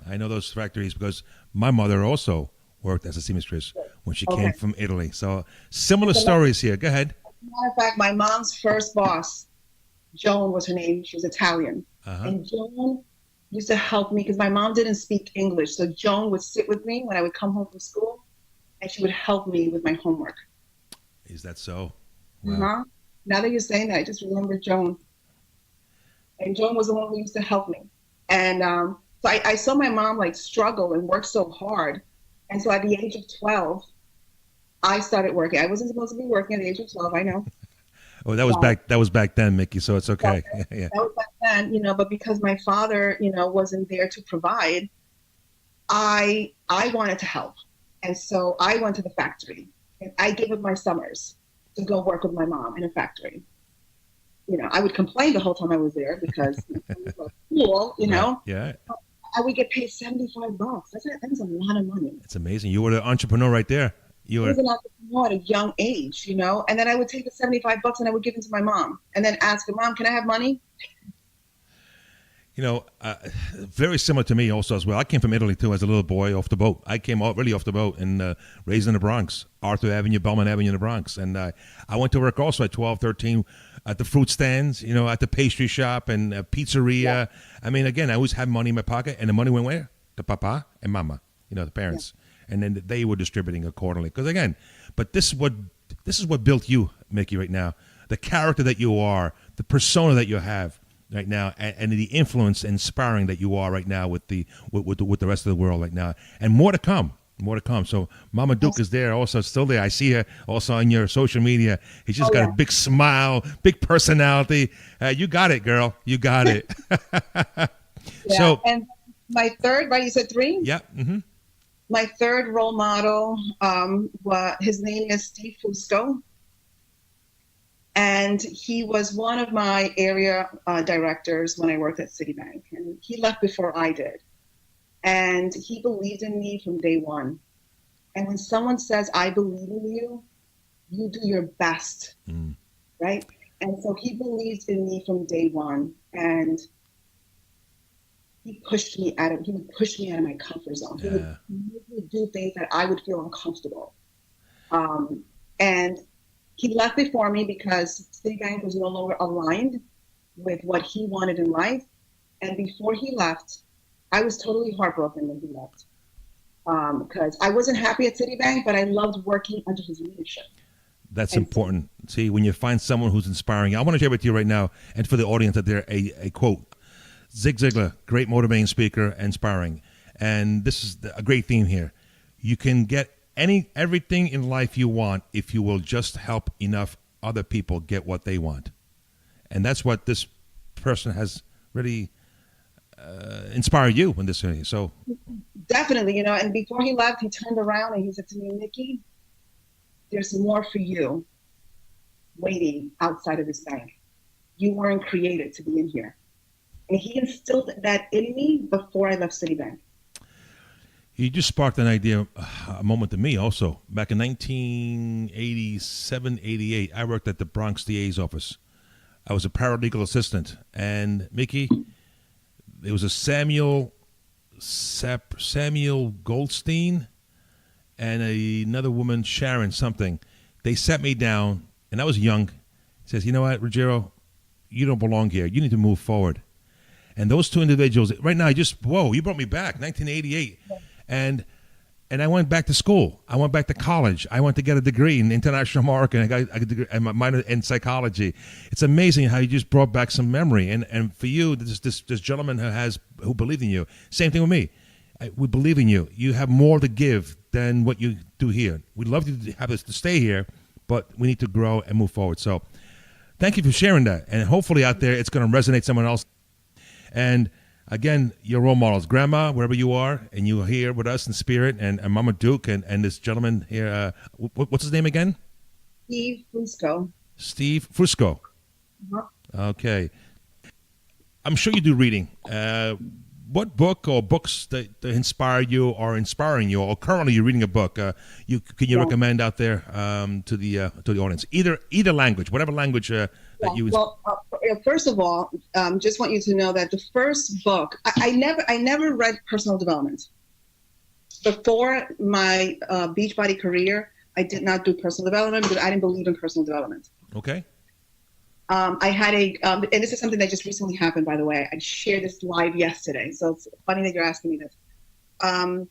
I know those factories because my mother also worked as a seamstress when she came from Italy. So similar stories here. Go ahead. As a matter of fact, my mom's first boss, Joan was her name. She was Italian. And Joan used to help me because my mom didn't speak English. So Joan would sit with me when I would come home from school, and she would help me with my homework. Is that so? Wow. Now that you're saying that, I just remember Joan. And Joan was the one who used to help me. And so I saw my mom struggle and work so hard. And so at the age of 12, I started working. I wasn't supposed to be working at the age of 12, I know. Oh, that was back then, Micki, so it's okay. Yeah. That was back then, but because my father, wasn't there to provide, I wanted to help. And so I went to the factory, and I gave up my summers to go work with my mom in a factory. I would complain the whole time I was there because it was cool, Yeah. I would get paid $75. That was a lot of money. It's amazing. You were the entrepreneur right there. I was an entrepreneur at a young age, and then I would take the $75 and I would give them to my mom and then ask her, Mom, can I have money? Very similar to me also as well. I came from Italy too as a little boy off the boat. I came really off the boat and raised in the Bronx, Arthur Avenue, Belmont Avenue in the Bronx. And I went to work also at 12, 13 at the fruit stands, at the pastry shop and pizzeria. Yeah. I mean, again, I always had money in my pocket, and the money went where? To Papa and Mama, the parents. Yeah. And then they were distributing accordingly. Because again, but this is what built you, Micki, right now. The character that you are, the persona that you have right now, and the influence and inspiring that you are right now with the rest of the world right now, and more to come. So Mama Duke is there, also still there. I see her also on your social media. He's just got a big smile, big personality. You got it, girl. You got it. So, and my third, right? You said 3. Yeah. Mm-hmm. My third role model, his name is Steve Fusco. And he was one of my area directors when I worked at Citibank. And he left before I did. And he believed in me from day one. And when someone says, I believe in you, you do your best, right? And so he believed in me from day one, and he would push me out of my comfort zone. He would make me do things that I would feel uncomfortable. And he left before me because Citibank was no longer aligned with what he wanted in life. And before he left, I was totally heartbroken when he left. Because I wasn't happy at Citibank, but I loved working under his leadership. That's important. See, when you find someone who's inspiring, I want to share with you right now, and for the audience out there, a quote. Zig Ziglar, great motivating speaker, inspiring. And this is a great theme here. You can get everything in life you want if you will just help enough other people get what they want. And that's what this person has really inspired you in this area. So definitely, and before he left, he turned around and he said to me, Micki, there's more for you waiting outside of this bank. You weren't created to be in here. And he instilled that in me before I left Citibank. You just sparked an idea, a moment to me also. Back in 1987, 88, I worked at the Bronx DA's office. I was a paralegal assistant. And Micki, there was a Samuel Goldstein and another woman, Sharon something. They sat me down, and I was young. He says, you know what, Ruggero, you don't belong here. You need to move forward. And those two individuals, right now, you brought me back, 1988. And I went back to school. I went back to college. I went to get a degree in international marketing. I got a degree, and my minor in psychology. It's amazing how you just brought back some memory. And for you, this gentleman who believed in you. Same thing with me. We believe in you. You have more to give than what you do here. We'd love you to have us to stay here, but we need to grow and move forward. So thank you for sharing that. And hopefully out there, it's going to resonate someone else. And again, your role models, Grandma, wherever you are, and you're here with us in spirit, and Mama Duke, and this gentleman here, what's his name again? Steve Fusco. Steve Fusco. Okay. I'm sure you do reading. What book or books that inspired you or inspiring you, or currently you're reading a book, can you recommend out there to the audience? Either language, whatever language that you. Well, first of all, just want you to know that the first book, I never read personal development. Before my Beachbody career, I did not do personal development because I didn't believe in personal development. Okay. I had and this is something that just recently happened, by the way. I shared this live yesterday, so it's funny that you're asking me this. And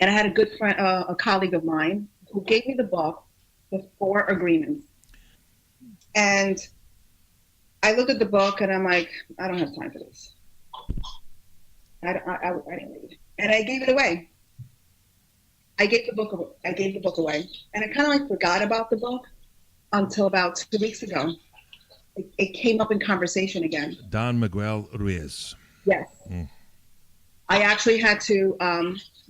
I had a good friend, a colleague of mine, who gave me the book, The 4 Agreements. And I looked at the book and I'm like, I don't have time for this. I didn't read, and I gave it away. I gave the book away, and I kind of forgot about the book until about 2 weeks ago. It came up in conversation again. Don Miguel Ruiz. Yes. I actually had to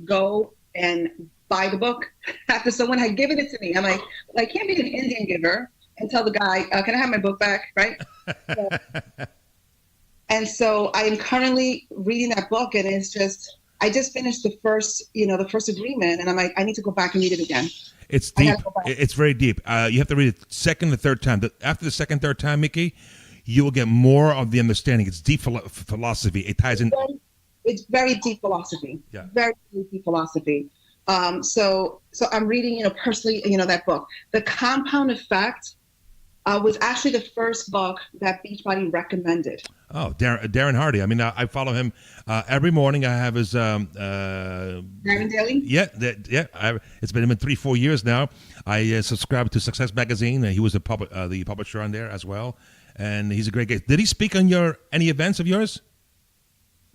go and buy the book after someone had given it to me. I'm like, well, I can't be an Indian giver and tell the guy, can I have my book back, right? And so I am currently reading that book, and I just finished the first agreement, and I'm like, I need to go back and read it again. It's deep. It's very deep. You have to read it second or third time. After the second, third time, Micki, you will get more of the understanding. It's deep philosophy. It ties in. It's very deep philosophy. Yeah. Very, very deep philosophy. So I'm reading, personally, that book. The Compound Effect was actually the first book that Beachbody recommended. Oh, Darren Hardy. I mean, I follow him every morning. I have his Darren Daily. Yeah. It's been 3-4 years now. I subscribe to Success Magazine. He was the publisher on there as well, and he's a great guy. Did he speak on any events of yours?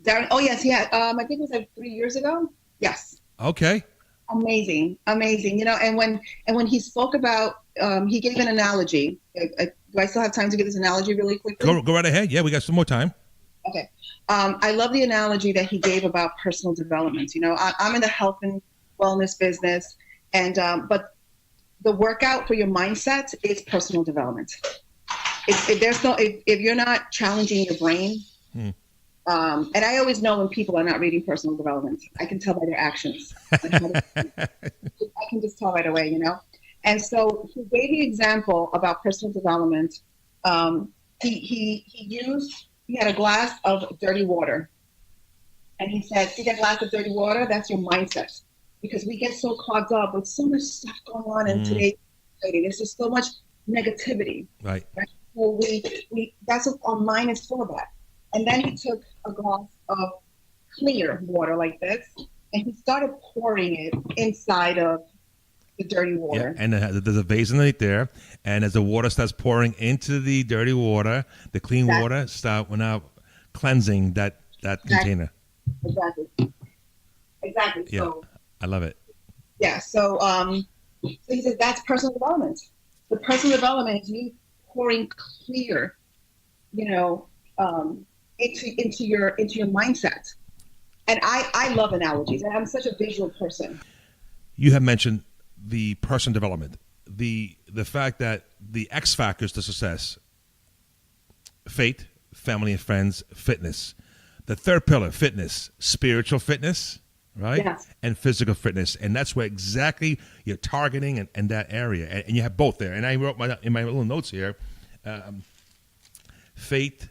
Darren. Oh yes, yeah. I think it was 3 years ago. Yes. Okay. Amazing. And when he spoke about, he gave an analogy. Do I still have time to get this analogy really quickly? Go right ahead. Yeah, we got some more time. Okay. I love the analogy that he gave about personal development. I'm in the health and wellness business, and but the workout for your mindset is personal development. If you're not challenging your brain, And I always know when people are not reading personal development. I can tell by their actions. I can just tell right away, you know. And so he gave the example about personal development. He had a glass of dirty water. And he said, see that glass of dirty water? That's your mindset. Because we get so clogged up with so much stuff going on in today's society. There's just so much negativity. Right. So that's what our mind is full of that. And then he took a glass of clear water like this, and he started pouring it inside of the dirty water. Yeah, and there's a vase underneath there, and as the water starts pouring into the dirty water, the clean water starts now cleansing that container. Exactly. Yeah, so, I love it. Yeah. So he says that's personal development. The personal development is you pouring clear, you know, into your mindset. And I love analogies, and I'm such a visual person. You have mentioned the personal development, the fact that the X factors to success: faith, family and friends, fitness. The third pillar, fitness, spiritual fitness, right? Yes. And physical fitness. And that's where exactly you're targeting in that area. And you have both there. And I wrote in my little notes here, faith,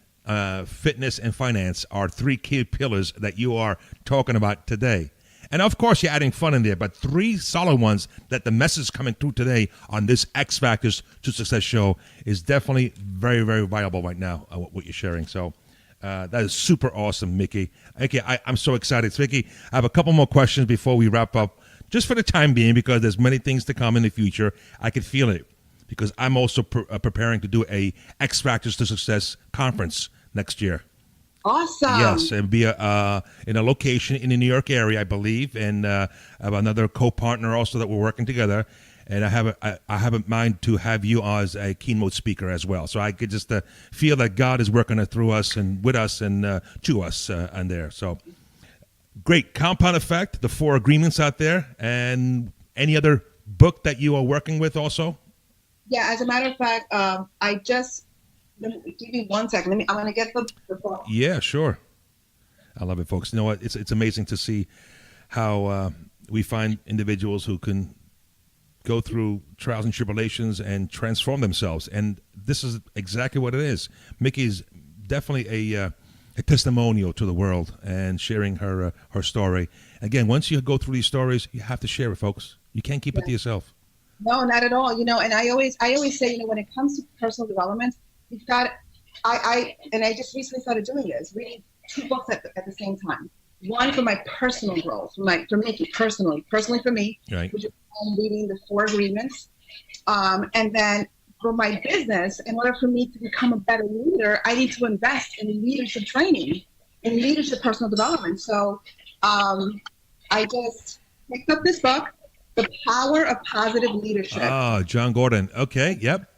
fitness, and finance are three key pillars that you are talking about today. And of course, you're adding fun in there, but three solid ones that the message coming through today on this X Factors to Success show is definitely very, very viable right now, what you're sharing. So that is super awesome, Micki. Okay, I'm so excited. So, Micki, I have a couple more questions before we wrap up, just for the time being, because there's many things to come in the future. I can feel it, because I'm also preparing to do a X Factors to Success conference next year. Awesome. Yes, and be in a location in the New York area, I believe, and I have another co-partner also that we're working together. And I have in mind to have you as a keynote speaker as well. So I could just feel that God is working through us and with us and to us on there. So great. Compound Effect, the 4 agreements out there, and any other book that you are working with also? Yeah, as a matter of fact, give me 1 second. I'm going to get the book. Yeah, sure. I love it, folks. You know what? It's amazing to see how we find individuals who can go through trials and tribulations and transform themselves. And this is exactly what it is. Micki is definitely a testimonial to the world and sharing her story. Again, once you go through these stories, you have to share it, folks. You can't keep it to yourself. No, not at all. You know, and I always say, you know, when it comes to personal development, you've got, I just recently started doing this, reading 2 books at the same time. One for my personal growth, for Micki personally for me, right. Which is I'm reading the 4 agreements. And then for my business, in order for me to become a better leader, I need to invest in leadership training, in leadership personal development. So I just picked up this book, The Power of Positive Leadership. Oh, John Gordon. Okay, yep.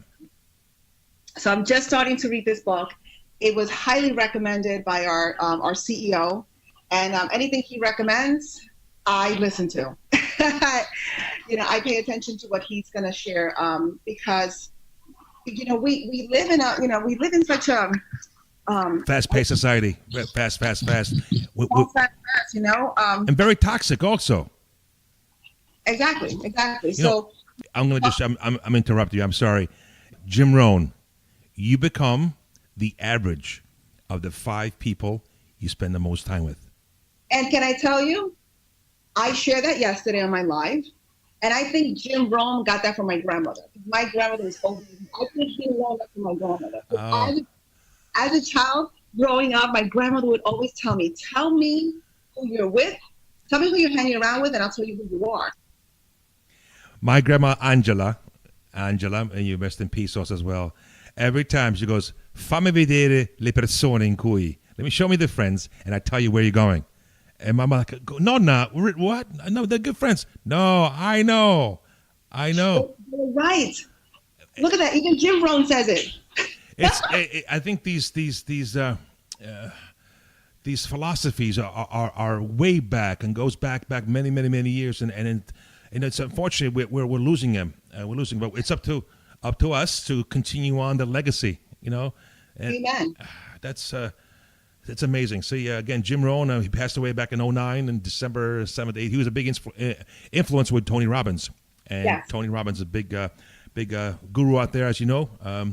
So I'm just starting to read this book. It was highly recommended by our CEO, and anything he recommends, I listen to. You know, I pay attention to what he's going to share because, you know, we live in such a fast-paced society. Fast. Fast, you know, and very toxic also. Exactly. You know, I'm gonna just I'm interrupting you. I'm sorry, Jim Rohn. You become the average of the 5 people you spend the most time with. And can I tell you, I shared that yesterday on my live, and I think Jim Rohn got that from my grandmother. My grandmother was older. I think he learned that from my grandmother. Oh. As a child growing up, my grandmother would always tell me who you're with, tell me who you're hanging around with, and I'll tell you who you are. My grandma Angela, and you rest in peace also as well. Every time she goes, fammi vedere le persone in cui. Let me show me the friends, and I tell you where you're going. And my mom like, no, what? No, they're good friends. No, I know. You're right. Look at that. Even Jim Rohn says it. I think these philosophies are way back and goes back many years, and it's unfortunate we're losing them. We're losing, but it's up to us to continue on the legacy. You know. And amen. That's It's amazing. See, again, Jim Rohn, he passed away back in '09 and December 7th, 8th. He was a big influence with Tony Robbins. And Yes. Tony Robbins is a big guru out there, as you know,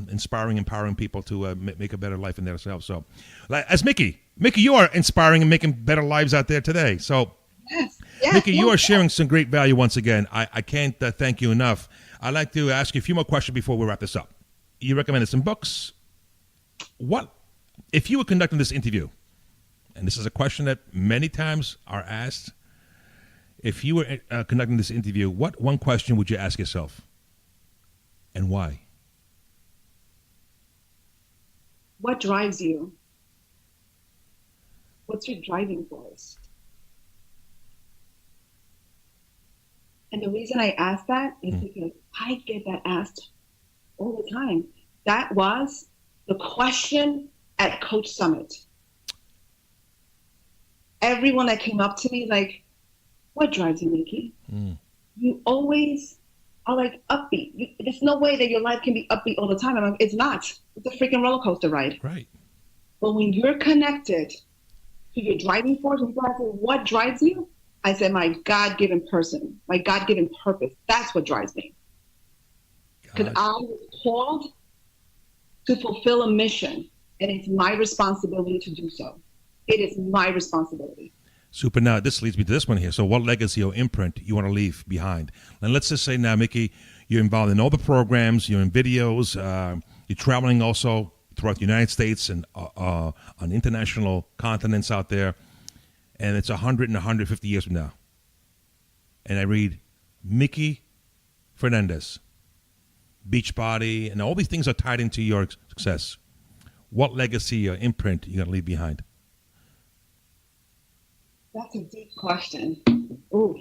inspiring, empowering people to make a better life in themselves. So, as Micki, you are inspiring and making better lives out there today. So, Yes. Micki, you are sharing some great value once again. I can't thank you enough. I'd like to ask you a few more questions before we wrap this up. You recommended some books. What, if you were conducting this interview, and this is a question that many times are asked, if you were conducting this interview, what one question would you ask yourself? And why? What drives you? What's your driving force? And the reason I ask that is because I get that asked all the time. That was the question at Coach Summit. Everyone that came up to me, like, what drives you, Micki? You always are like upbeat. There's no way that your life can be upbeat all the time. I'm like, it's not. It's a freaking roller coaster ride. Right. But when you're connected to your driving force, and people ask me, what drives you? I said, my God-given person, my God-given purpose. That's what drives me. Because I was called to fulfill a mission, and it's my responsibility to do so. It is my responsibility. Super. Now, this leads me to this one here. So what legacy or imprint you want to leave behind? And let's just say now, Micki, you're involved in all the programs, you're in videos, you're traveling also throughout the United States and on international continents out there. And it's 100 and 150 years from now. And I read Micki Fernandez, Beachbody, and all these things are tied into your success. What legacy or imprint are you going to leave behind? That's a deep question. Ooh.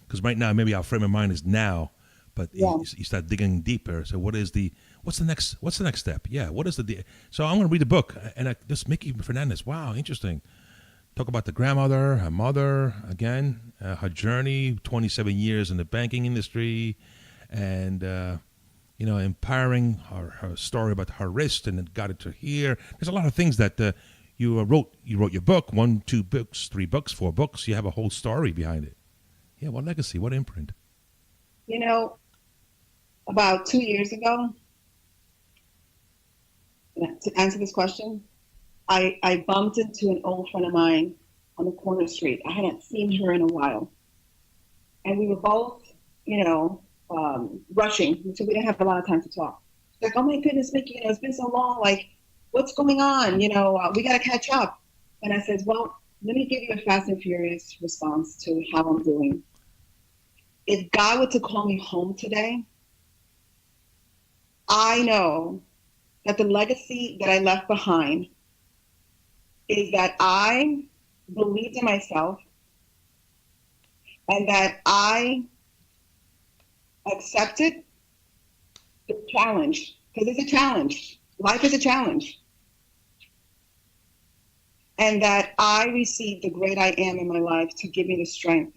Because right now, maybe our frame of mind is now, but you start digging deeper. So what's the next step? Yeah, what is so I'm going to read the book, and this Micki Fernandez, wow, interesting. Talk about the grandmother, her mother, again, her journey, 27 years in the banking industry, and, empowering her story about her wrist, and it got it to here. There's a lot of things that you wrote. You wrote your book, 1, 2 books, 3 books, 4 books. You have a whole story behind it. Yeah, what legacy, what imprint? About 2 years ago, to answer this question, I bumped into an old friend of mine on the corner street. I hadn't seen her in a while. And we were both, rushing, so we didn't have a lot of time to talk. She's like, oh my goodness, Micki, it's been so long. Like, what's going on? We got to catch up. And I said, well, let me give you a fast and furious response to how I'm doing. If God were to call me home today, I know that the legacy that I left behind is that I believed in myself and that I accepted the challenge, because it's a challenge. Life is a challenge. And that I received the great I am in my life to give me the strength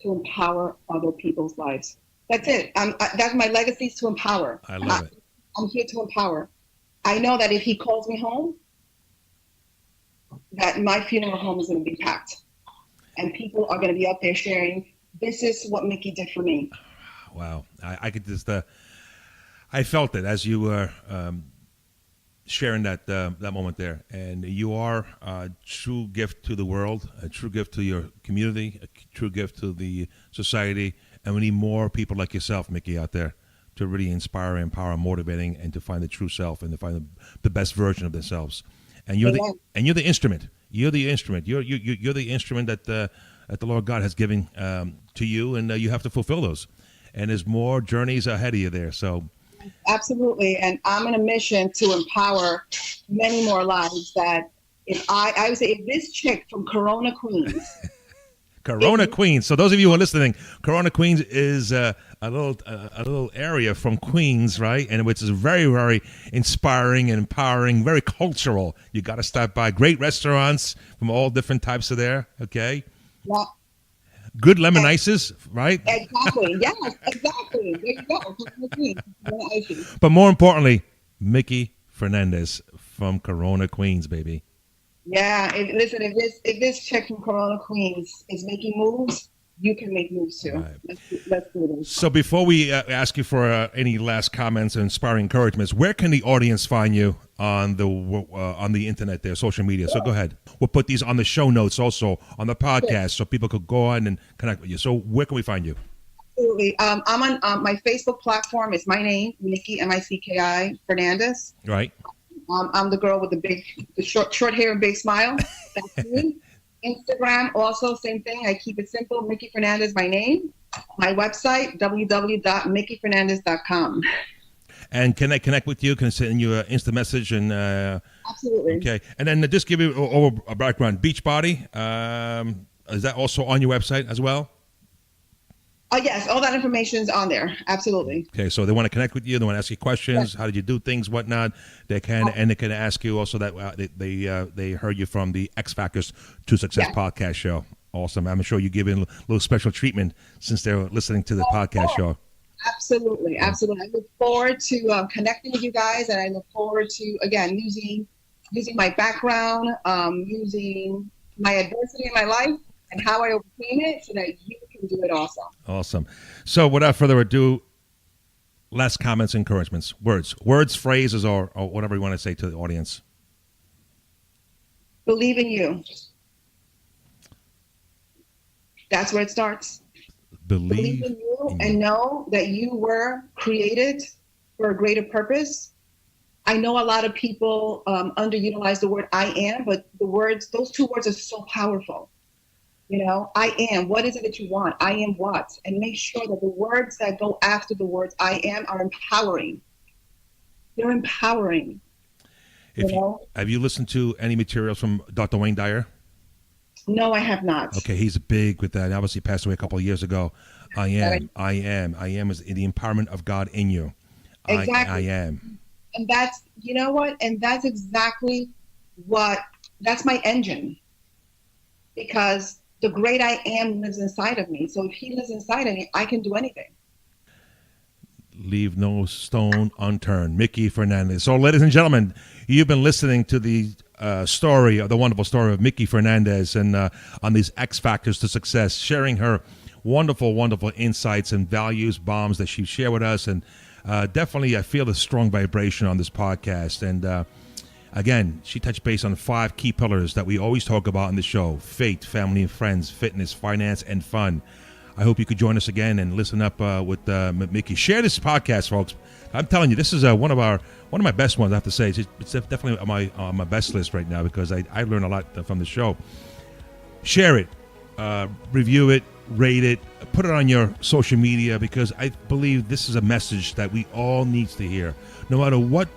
to empower other people's lives. That's it. That's my legacy, is to empower. I love it. I'm here to empower. I know that if he calls me home, that my funeral home is going to be packed. And people are going to be out there sharing, this is what Micki did for me. Wow. I could just, I felt it as you were sharing that moment there. And you are a true gift to the world, a true gift to your community, a true gift to the society. And we need more people like yourself, Micki, out there to really inspire, empower, motivating, and to find the true self and to find the best version of themselves. And you're the instrument. You're the instrument. You're the instrument that the Lord God has given to you, and you have to fulfill those. And there's more journeys ahead of you there. So, absolutely. And I'm on a mission to empower many more lives. That I would say, if this chick from Corona, Queens. Queens. So those of you who are listening, Corona, Queens is a little area from Queens, right? And which is very, very inspiring and empowering, very cultural. You got to stop by. Great restaurants from all different types of there. Okay. Yeah. Good lemon ices, right? Exactly. Yes. Exactly. There you go. But more importantly, Micki Fernandez from Corona, Queens, baby. Yeah, listen, if this chick from Corona, Queens is making moves, you can make moves too. Right. Let's do this. So before we ask you for any last comments and inspiring encouragements, where can the audience find you on the internet there, social media? So go ahead. We'll put these on the show notes also on the podcast so people could go on and connect with you. So where can we find you? Absolutely. I'm on my Facebook platform. It's my name, Micki, Micki Fernandez. Right. I'm the girl with the short hair and big smile. That's me. Instagram, also same thing. I keep it simple. Micki Fernandez, my name. My website, www.mickifernandez.com. And can I connect with you? Can I send you an instant message? And Absolutely. Okay. And then just give you a background. Beachbody, is that also on your website as well? Yes, all that information is on there. Absolutely. Okay, so they want to connect with you. They want to ask you questions. How did you do things, whatnot? They can, and they can ask you also that they heard you from the X Factors to Success podcast show. Awesome. I'm sure you give in a little special treatment since they're listening to the podcast show. Absolutely. I look forward to connecting with you guys, and I look forward to, again, using my background, using my adversity in my life, and how I overcame it so that you can do it also. Awesome. So without further ado, last comments, encouragements, words, phrases, or whatever you want to say to the audience. Believe in you. That's where it starts. Believe in you and know that you were created for a greater purpose. I know a lot of people underutilize the word I am, but those two words are so powerful. You know, I am. What is it that you want? I am what? And make sure that the words that go after the words I am are empowering. They're empowering. Have you listened to any materials from Dr. Wayne Dyer? No, I have not. Okay, he's big with that. Obviously, he passed away a couple of years ago. I am is the empowerment of God in you. Exactly. I am. And that's, you know what? And that's exactly that's my engine. Because the great I am lives inside of me. So if he lives inside of me, I can do anything. Leave no stone unturned. Micki Fernandez. So, ladies and gentlemen, you've been listening to the the wonderful story of Micki Fernandez and on these X Factors to Success, sharing her wonderful, wonderful insights and values, bombs that she shared with us. And definitely, I feel the strong vibration on this podcast. And again, she touched base on 5 key pillars that we always talk about in the show: faith, family and friends, fitness, finance, and fun. I hope you could join us again and listen up with Micki. Share this podcast, folks. I'm telling you, this is one of my best ones. I have to say, it's definitely on my best list right now because I learned a lot from the show. Share it, review it, rate it, put it on your social media because I believe this is a message that we all need to hear, no matter what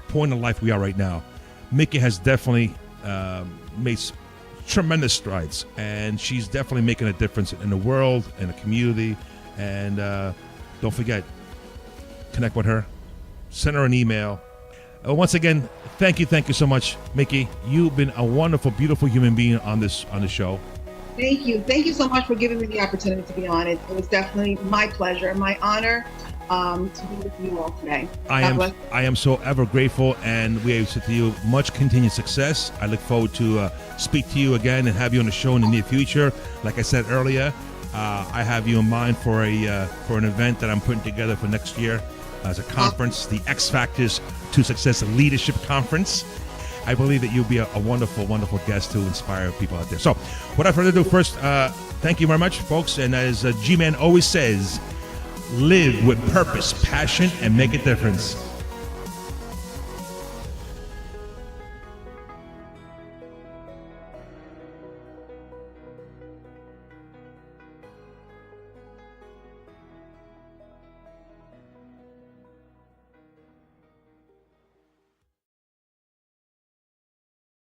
point of life we are right now. Micki has definitely made tremendous strides, and she's definitely making a difference in the world, in the community. And don't forget, connect with her, send her an email. Once again, thank you so much, Micki. You've been a wonderful, beautiful human being on the show. Thank you so much for giving me the opportunity to be on it. It was definitely my pleasure, my honor to be with you all today. I am so ever grateful, and we wish to you much continued success. I look forward to speak to you again and have you on the show in the near future. Like I said earlier, I have you in mind for an event that I'm putting together for next year as a conference, the X Factors to Success Leadership Conference. I believe that you'll be a wonderful, wonderful guest to inspire people out there. So without further ado, first, thank you very much, folks. And as G-Man always says, live with purpose, passion, and make a difference.